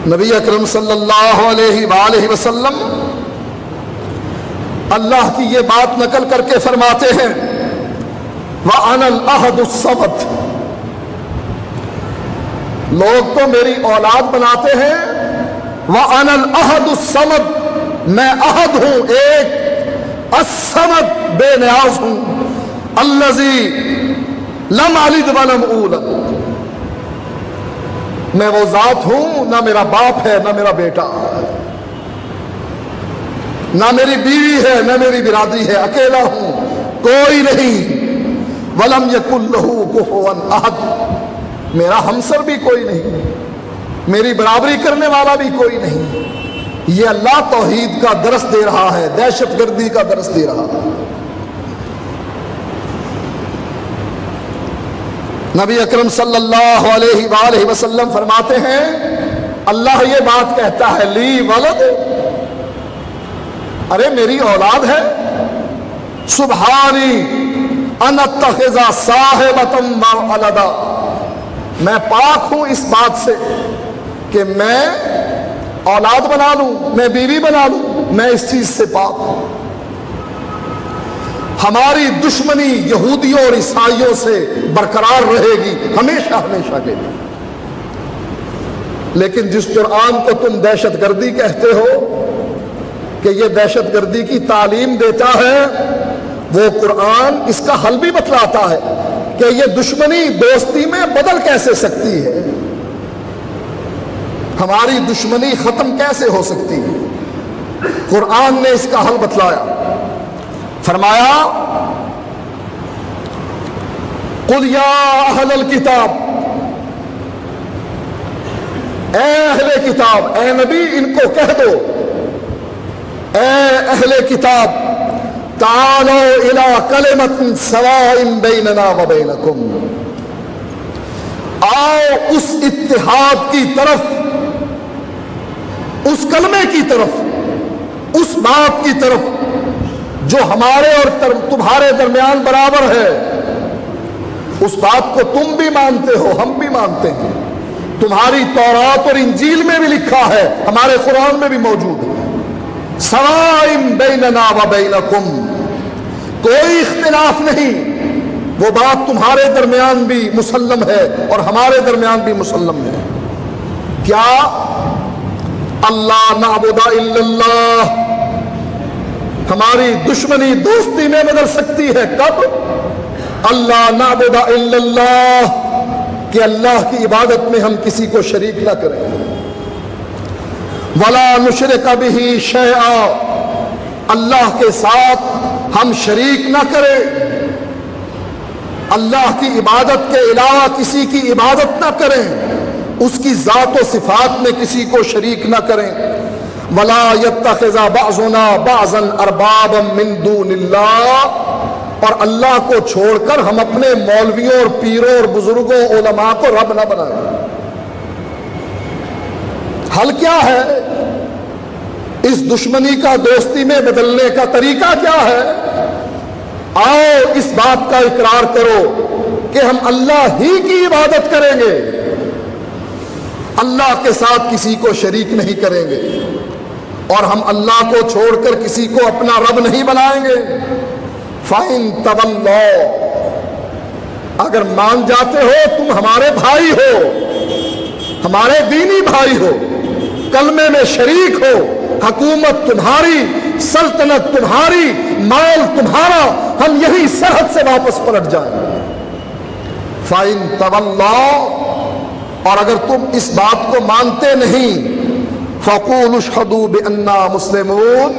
نبی اکرم صلی اللہ علیہ وآلہ وسلم اللہ کی یہ بات نقل کر کے فرماتے ہیں وَأَنَا الْأَحَدُ الصَّمَدُ، لوگ تو میری اولاد بناتے ہیں، وَأَنَا الْأَحَدُ الصَّمَدُ، میں احد ہوں، ایک، الصمد، بے نیاز ہوں، الذی لم الد ولم اولد، میں وہ ذات ہوں، نہ میرا باپ ہے نہ میرا بیٹا، نہ میری بیوی ہے نہ میری برادری ہے، اکیلا ہوں، کوئی نہیں. وَلَمْ يَكُنْ لَهُ كُفُوًا أَحَدٌ، میرا ہمسر بھی کوئی نہیں، میری برابری کرنے والا بھی کوئی نہیں. یہ اللہ توحید کا درس دے رہا ہے، دہشت گردی کا درس دے رہا ہے. نبی اکرم صلی اللہ علیہ وآلہ وسلم فرماتے ہیں اللہ یہ بات کہتا ہے لی ولد، ارے میری اولاد ہے، سبحانی ان اتخذ صاحبۃ و ولدا، میں پاک ہوں اس بات سے کہ میں اولاد بنا لوں، میں بیوی بنا لوں، میں اس چیز سے پاک ہوں۔ ہماری دشمنی یہودیوں اور عیسائیوں سے برقرار رہے گی ہمیشہ ہمیشہ کے لیے۔ لیکن جس قرآن کو تم دہشت گردی کہتے ہو کہ یہ دہشت گردی کی تعلیم دیتا ہے، وہ قرآن اس کا حل بھی بتلاتا ہے کہ یہ دشمنی دوستی میں بدل کیسے سکتی ہے، ہماری دشمنی ختم کیسے ہو سکتی ہے۔ قرآن نے اس کا حل بتلایا، فرمایا قل یا اہل الکتاب، اے اہل کتاب، اے نبی ان کو کہہ دو، اے اہل کتاب تعالوا الی کلمۃ سواء بیننا و بینکم، آؤ اس اتحاد کی طرف، اس کلمے کی طرف، اس بات کی طرف جو ہمارے اور تمہارے درمیان برابر ہے۔ اس بات کو تم بھی مانتے ہو، ہم بھی مانتے ہیں، تمہاری تورات اور انجیل میں بھی لکھا ہے، ہمارے قرآن میں بھی موجود ہے، سواء بیننا و بینکم، کوئی اختلاف نہیں، وہ بات تمہارے درمیان بھی مسلم ہے اور ہمارے درمیان بھی مسلم ہے۔ کیا؟ اللہ نعبد الا اللہ، ہماری دشمنی دوستی میں بدل سکتی ہے کب؟ اللہ نعبد الا اللہ، کہ اللہ کی عبادت میں ہم کسی کو شریک نہ کریں، ولا نشرک بہ شیئا، اللہ کے ساتھ ہم شریک نہ کریں، اللہ کی عبادت کے علاوہ کسی کی عبادت نہ کریں، اس کی ذات و صفات میں کسی کو شریک نہ کریں، ولا يتخذ بعضنا بعضا اربابا من دون اللہ، اور اللہ کو چھوڑ کر ہم اپنے مولویوں اور پیروں اور بزرگوں علماء کو رب نہ بنائیں۔ حل کیا ہے؟ اس دشمنی کا دوستی میں بدلنے کا طریقہ کیا ہے؟ آؤ اس بات کا اقرار کرو کہ ہم اللہ ہی کی عبادت کریں گے، اللہ کے ساتھ کسی کو شریک نہیں کریں گے، اور ہم اللہ کو چھوڑ کر کسی کو اپنا رب نہیں بنائیں گے۔ فَإِن تَوَلَّوْا، اگر مان جاتے ہو، تم ہمارے بھائی ہو، ہمارے دینی بھائی ہو، کلمے میں شریک ہو، حکومت تمہاری، سلطنت تمہاری، مال تمہارا، ہم یہی سرحد سے واپس پلٹ جائیں۔ فَإِن تَوَلَّوْا، اور اگر تم اس بات کو مانتے نہیں، فَقُولُوا اشْهَدُوا بِأَنَّا مُسْلِمُونَ،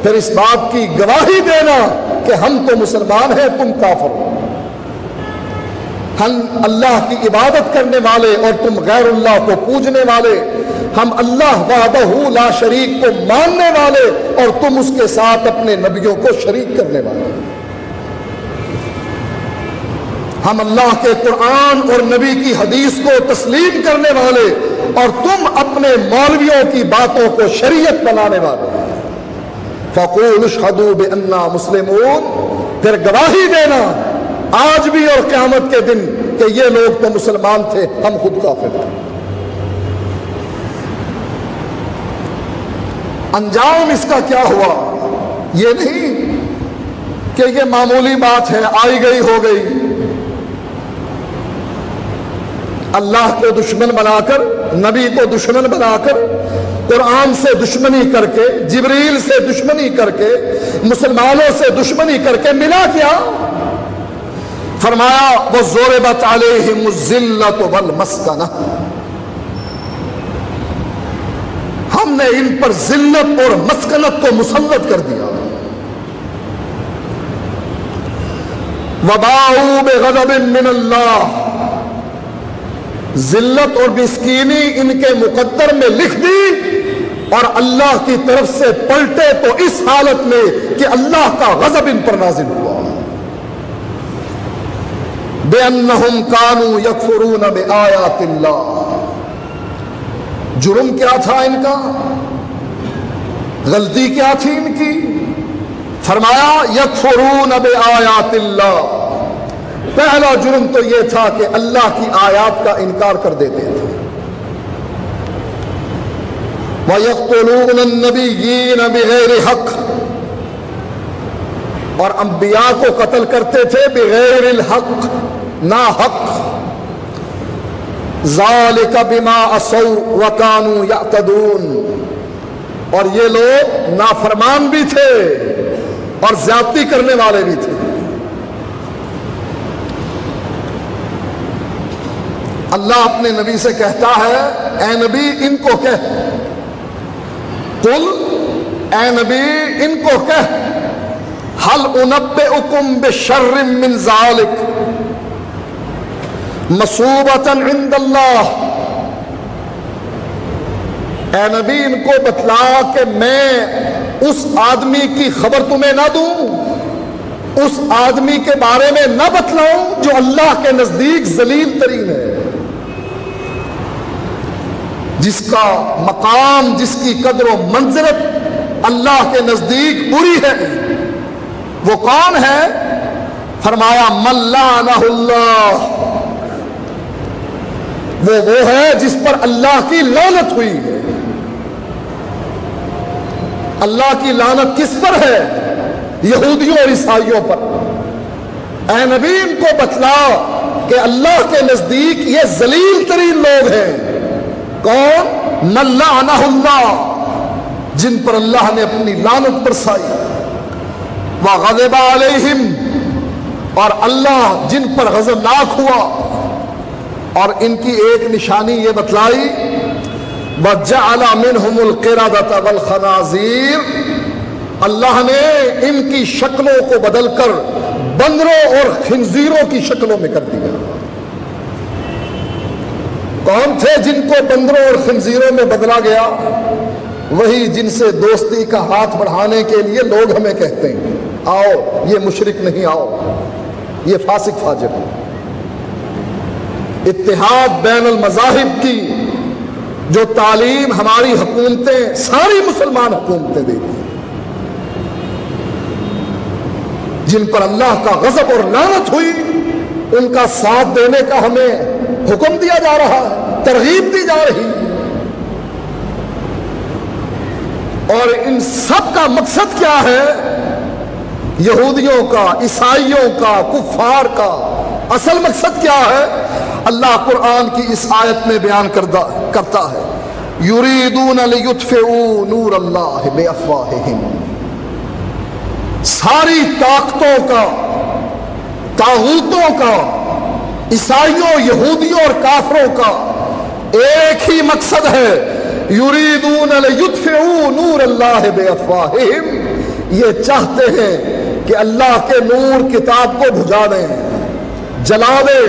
پھر اس بات کی گواہی دینا کہ ہم تو مسلمان ہیں، تم کافر ہو، ہم اللہ کی عبادت کرنے والے اور تم غیر اللہ کو پوجنے والے، ہم اللہ وحدہ لا شریک کو ماننے والے اور تم اس کے ساتھ اپنے نبیوں کو شریک کرنے والے، ہم اللہ کے قرآن اور نبی کی حدیث کو تسلیم کرنے والے اور تم اپنے مولویوں کی باتوں کو شریعت بنانے والے۔ فَقُولُوا اشْهَدُوا بِأَنَّا مُسْلِمُونَ، پھر گواہی دینا آج بھی اور قیامت کے دن کہ یہ لوگ تو مسلمان تھے، ہم خود کافر تھے۔ انجام اس کا کیا ہوا؟ یہ نہیں کہ یہ معمولی بات ہے، آئی گئی ہو گئی، اللہ کو دشمن بنا کر، نبی کو دشمن بنا کر، قرآن سے دشمنی کر کے، جبریل سے دشمنی کر کے، مسلمانوں سے دشمنی کر کے ملا کیا؟ فرمایا وَضُرِبَتْ عَلَيْهِمُ الذِّلَّةُ وَالْمَسْكَنَةُ، ہم نے ان پر ذلت اور مسکنت کو مسلط کر دیا۔ وَبَاءُوا بِغَضَبٍ مِّنَ اللَّهِ، ذلت اور مسکینی ان کے مقدر میں لکھ دی اور اللہ کی طرف سے پلٹے تو اس حالت میں کہ اللہ کا غضب ان پر نازل ہوا۔ بِأَنَّهُمْ كَانُوا يَكْفُرُونَ بِآيَاتِ اللَّهِ، جرم کیا تھا ان کا؟ غلطی کیا تھی ان کی؟ فرمایا یکفرون بآیات اللہ پہلا جرم تو یہ تھا کہ اللہ کی آیات کا انکار کر دیتے تھے. وَيَقْتُلُونَ النَّبِيِّينَ بِغَيْرِ حَقٍّ، اور انبیاء کو قتل کرتے تھے بغیر الحق، نا حق. ذَلِكَ بِمَا عَصَوْا وَكَانُوا يَعْتَدُونَ، اور یہ لوگ نافرمان بھی تھے اور زیادتی کرنے والے بھی تھے. اللہ اپنے نبی سے کہتا ہے اے نبی ان کو کہہ، قل اے نبی ان کو کہہ، هل انبئکم بشر من ذلک مثوبۃ عند اللہ، اے نبی ان کو بتلا کہ میں اس آدمی کی خبر تمہیں نہ دوں، اس آدمی کے بارے میں نہ بتلاؤں جو اللہ کے نزدیک ذلیل ترین ہے، جس کا مقام، جس کی قدر و منزلت اللہ کے نزدیک بری ہے. وہ کون ہے؟ فرمایا من لعنہ اللہ، وہ ہے جس پر اللہ کی لعنت ہوئی ہے. اللہ کی لعنت کس پر ہے؟ یہودیوں اور عیسائیوں پر. اے نبی ان کو بتلا کہ اللہ کے نزدیک یہ ذلیل ترین لوگ ہیں. کون؟ من لعنہ اللہ، جن پر اللہ نے اپنی لعنت برسائی. وغضب علیہم، اور اللہ جن پر غضبناک ہوا. اور ان کی ایک نشانی یہ بتلائی وَجَعَلَ مِنْهُمُ الْقِرَدَةَ وَالْخَنَازِيرَ، اللہ نے ان کی شکلوں کو بدل کر بندروں اور خنزیروں کی شکلوں میں کر دیا. کون تھے جن کو بندروں اور خنزیروں میں بدلا گیا؟ وہی جن سے دوستی کا ہاتھ بڑھانے کے لیے لوگ ہمیں کہتے ہیں آؤ یہ مشرک نہیں، آؤ یہ فاسق فاجر. اتحاد بین المذاہب کی جو تعلیم ہماری حکومتیں، ساری مسلمان حکومتیں دیتی ہیں، جن پر اللہ کا غضب اور لعنت ہوئی، ان کا ساتھ دینے کا ہمیں حکم دیا جا رہا ہے، ترغیب دی جا رہی. اور ان سب کا مقصد کیا ہے؟ یہودیوں کا، عیسائیوں کا، کفار کا اصل مقصد کیا ہے؟ اللہ قرآن کی اس آیت میں بیان کرتا ہے یریدون لیطفئوا نور اللہ بافواہہم. ساری طاقتوں کا، طاغوتوں کا، عیسائیوں، یہودیوں اور کافروں کا ایک ہی مقصد ہے، یریدون لیطفئوا نور اللہ بافواہہم. یہ چاہتے ہیں کہ اللہ کے نور، کتاب کو بجھا دیں، جلا دیں،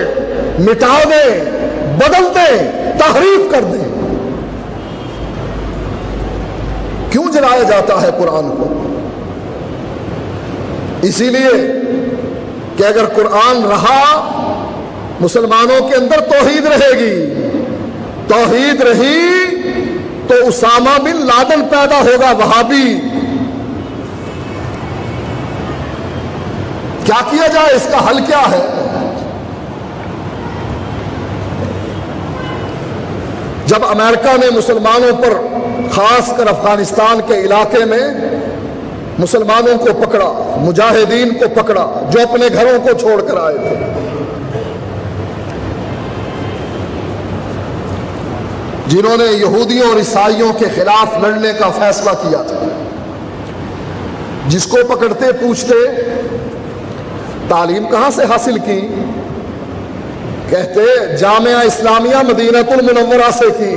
مٹا دیں، بدل دیں، تحریف کر دیں. کیوں جلایا جاتا ہے قرآن کو؟ اسی لیے کہ اگر قرآن رہا مسلمانوں کے اندر توحید رہے گی، توحید رہی تو اسامہ بن لادن پیدا ہوگا، وہابی. کیا کیا جائے؟ اس کا حل کیا ہے؟ جب امریکہ نے مسلمانوں پر، خاص کر افغانستان کے علاقے میں مسلمانوں کو پکڑا، مجاہدین کو پکڑا جو اپنے گھروں کو چھوڑ کر آئے تھے، جنہوں نے یہودیوں اور عیسائیوں کے خلاف لڑنے کا فیصلہ کیا تھا، جس کو پکڑتے پوچھتے تعلیم کہاں سے حاصل کی؟ کہتے جامعہ اسلامیہ مدینہ المنورہ سے کی.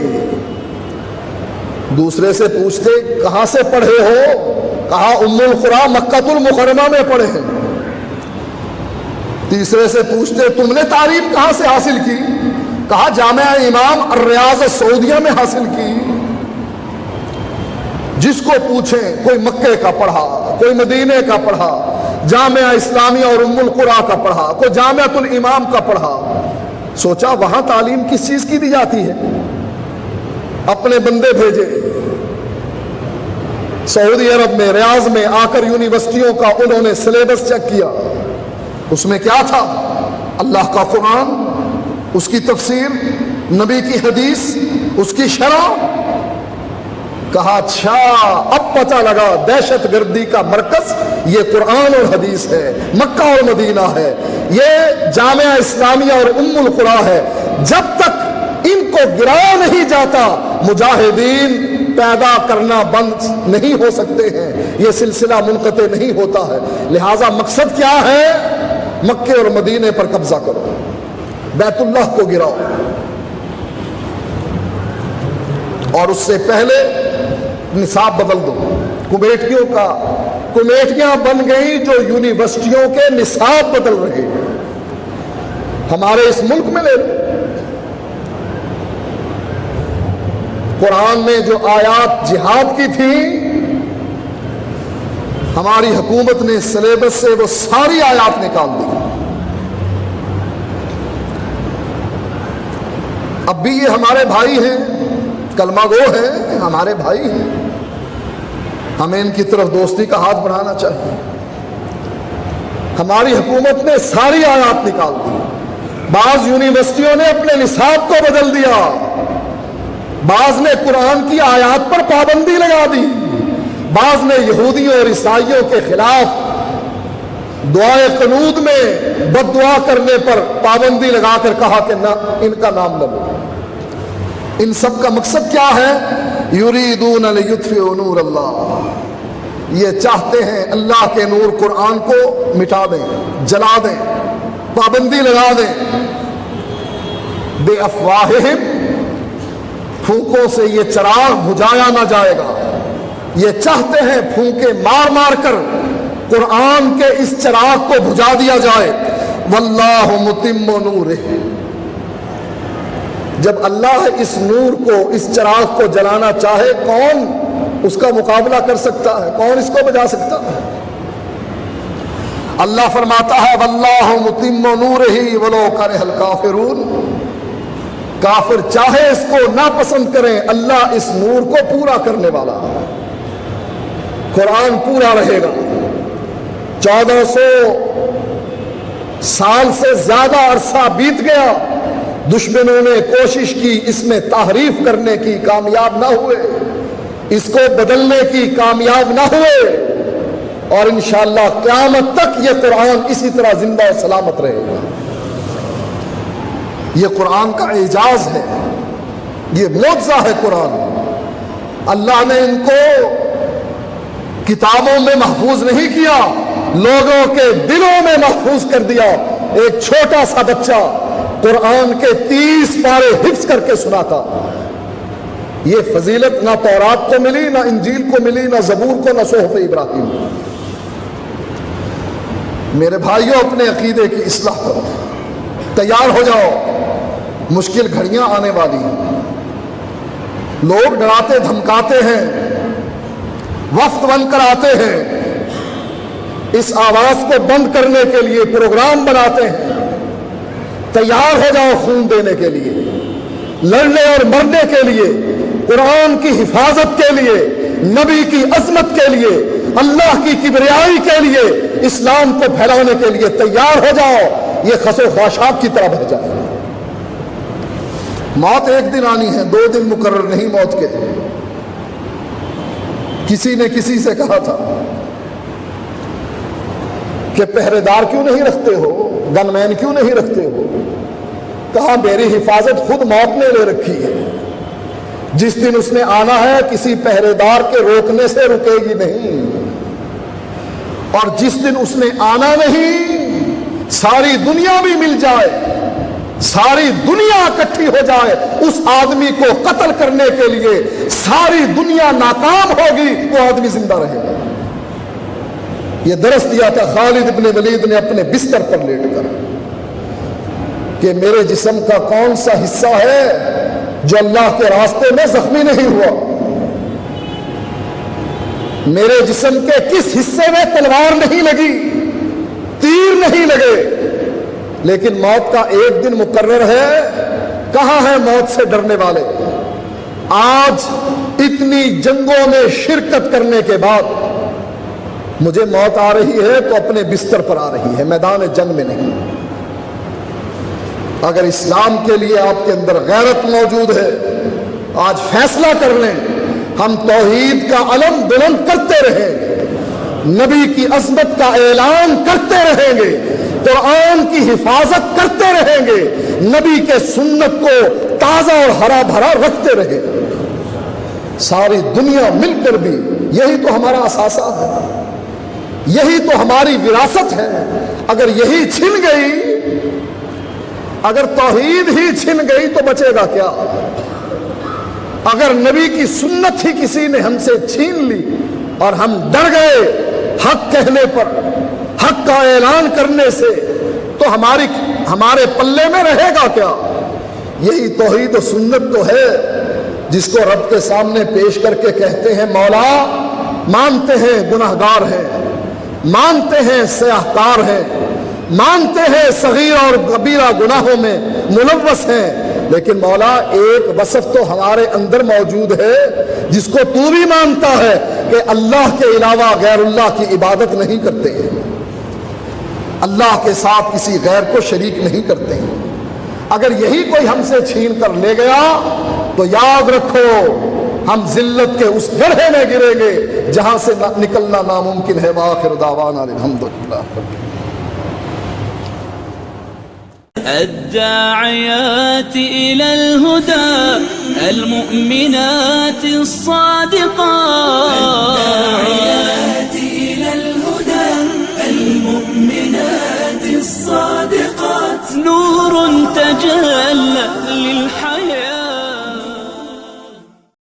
دوسرے سے پوچھتے کہاں سے پڑھے ہو؟ کہا ام القری مکہ المکرمہ میں پڑھے ہیں. تیسرے سے پوچھتے تم نے تعلیم کہاں سے حاصل کی؟ کہا جامعہ امام الریاض سعودیہ میں حاصل کی. جس کو پوچھیں کوئی مکے کا پڑھا، کوئی مدینے کا پڑھا، جامعہ اسلامیہ اور ام القری کا پڑھا، کوئی جامعۃ الامام کا پڑھا. سوچا وہاں تعلیم کس چیز کی دی جاتی ہے؟ اپنے بندے بھیجے سعودی عرب میں، ریاض میں آ کر یونیورسٹیوں کا انہوں نے سلیبس چیک کیا. اس میں کیا تھا؟ اللہ کا قرآن، اس کی تفسیر، نبی کی حدیث، اس کی شرح. کہا اچھا اب پتہ لگا دہشت گردی کا مرکز یہ قرآن اور حدیث ہے، مکہ اور مدینہ ہے، یہ جامعہ اسلامیہ اور ام القری ہے. جب تک ان کو گرایا نہیں جاتا مجاہدین پیدا کرنا بند نہیں ہو سکتے ہیں، یہ سلسلہ منقطع نہیں ہوتا ہے. لہذا مقصد کیا ہے؟ مکے اور مدینے پر قبضہ کرو، بیت اللہ کو گراؤ، اور اس سے پہلے نصاب بدل دو. کمیٹیاں بن گئی جو یونیورسٹیوں کے نصاب بدل رہے ہیں. ہمارے اس ملک میں لے لو، قرآن میں جو آیات جہاد کی تھی ہماری حکومت نے سلیبس سے وہ ساری آیات نکال دی. اب بھی یہ ہمارے بھائی ہیں، کلمہ گو ہیں، ہمارے بھائی ہیں، ہمیں ان کی طرف دوستی کا ہاتھ بڑھانا چاہیے. ہماری حکومت نے ساری آیات نکال دی. بعض یونیورسٹیوں نے اپنے نصاب کو بدل دیا، بعض نے قرآن کی آیات پر پابندی لگا دی، بعض نے یہودیوں اور عیسائیوں کے خلاف دعائے قنوت میں بد دعا کرنے پر پابندی لگا کر کہا کہ نہ ان کا نام نہ لو. ان سب کا مقصد کیا ہے؟ یریدون لیطفئوا نور اللہ، یہ چاہتے ہیں اللہ کے نور قرآن کو مٹا دیں، جلا دیں، پابندی لگا دیں. بے افواہہم، پھونکوں سے یہ چراغ بجھایا نہ جائے گا. یہ چاہتے ہیں پھونکے مار مار کر قرآن کے اس چراغ کو بجھا دیا جائے. واللہ متم نورہ، جب اللہ اس نور کو، اس چراغ کو جلانا چاہے کون اس کا مقابلہ کر سکتا ہے؟ کون اس کو بجھا سکتا ہے؟ اللہ فرماتا ہے واللہ متم نورہ ولو کرہ الکافرون، کافر چاہے اس کو ناپسند کریں، اللہ اس نور کو پورا کرنے والا ہے. قرآن پورا رہے گا. 1400 سال سے زیادہ عرصہ بیت گیا، دشمنوں نے کوشش کی اس میں تحریف کرنے کی، کامیاب نہ ہوئے، اس کو بدلنے کی کامیاب نہ ہوئے، اور انشاءاللہ قیامت تک یہ قرآن اسی طرح زندہ و سلامت رہے گا. یہ قرآن کا اعجاز ہے، یہ معجزہ ہے قرآن. اللہ نے ان کو کتابوں میں محفوظ نہیں کیا، لوگوں کے دلوں میں محفوظ کر دیا. ایک چھوٹا سا بچہ قرآن کے 30 پارے حفظ کر کے سناتا. یہ فضیلت نہ تورات کو ملی، نہ انجیل کو ملی، نہ زبور کو، نہ صحف ابراہیم. میرے بھائیوں، اپنے عقیدے کی اصلاح کرو، تیار ہو جاؤ، مشکل گھڑیاں آنے والی ہیں. لوگ ڈراتے دھمکاتے ہیں، وفد بن کر آتے ہیں، اس آواز کو بند کرنے کے لیے پروگرام بناتے ہیں. تیار ہو جاؤ خون دینے کے لیے، لڑنے اور مرنے کے لیے، قرآن کی حفاظت کے لیے، نبی کی عظمت کے لیے، اللہ کی کبریائی کے لیے، اسلام کو پھیلانے کے لیے. تیار ہو جاؤ، یہ خس و خاشاک کی طرح بہ جائے. موت ایک دن آنی ہے، 2 دن مقرر نہیں موت کے. کسی نے کسی سے کہا تھا کہ پہرے دار کیوں نہیں رکھتے ہو، گن مین کیوں نہیں رکھتے ہو؟ کہا میری حفاظت خود موت نے لے رکھی ہے. جس دن اس نے آنا ہے کسی پہرے دار کے روکنے سے رکے گی نہیں، اور جس دن اس نے آنا نہیں، ساری دنیا بھی مل جائے، ساری دنیا اکٹھی ہو جائے اس آدمی کو قتل کرنے کے لیے، ساری دنیا ناکام ہوگی، وہ آدمی زندہ رہے گا. یہ درس دیا تھا خالد ابن ولید نے اپنے بستر پر لیٹ کر کہ میرے جسم کا کون سا حصہ ہے جو اللہ کے راستے میں زخمی نہیں ہوا، میرے جسم کے کس حصے میں تلوار نہیں لگی، تیر نہیں لگے. لیکن موت کا ایک دن مقرر ہے. کہاں ہے موت سے ڈرنے والے؟ آج اتنی جنگوں میں شرکت کرنے کے بعد مجھے موت آ رہی ہے تو اپنے بستر پر آ رہی ہے، میدان جنگ میں نہیں. اگر اسلام کے لیے آپ کے اندر غیرت موجود ہے، آج فیصلہ کر لیں، ہم توحید کا علم بلند کرتے رہیں گے، نبی کی عظمت کا اعلان کرتے رہیں گے، قرآن کی حفاظت کرتے رہیں گے، نبی کے سنت کو تازہ اور ہرا بھرا رکھتے رہیں گے۔ ساری دنیا مل کر بھی یہی تو ہمارا اثاثہ ہے، یہی تو ہماری وراثت ہے۔ اگر یہی چھن گئی، اگر توحید ہی چھن گئی تو بچے گا کیا؟ اگر نبی کی سنت ہی کسی نے ہم سے چھین لی اور ہم ڈر گئے حق کہنے پر، حق کا اعلان کرنے سے، تو ہمارے پلے میں رہے گا کیا؟ یہی توحید و سنت تو ہے جس کو رب کے سامنے پیش کر کے کہتے ہیں مولا مانتے ہیں گناہگار ہیں، مانتے ہیں سیاہکار ہیں، مانتے ہیں صغیر اور کبیرہ گناہوں میں ملوث ہیں، لیکن مولا ایک وصف تو ہمارے اندر موجود ہے جس کو تو بھی مانتا ہے کہ اللہ کے علاوہ غیر اللہ کی عبادت نہیں کرتے ہیں، اللہ کے ساتھ کسی غیر کو شریک نہیں کرتے ہیں۔ اگر یہی کوئی ہم سے چھین کر لے گیا تو یاد رکھو ہم ذلت کے اس گڑھے میں گریں گے جہاں سے نکلنا ناممکن ہے۔ وآخر دعوانا الحمدللہ۔ الداعيات إلى الهدى المؤمنات الصادقات، الداعيات إلى الهدى المؤمنات الصادقات، نور تجلى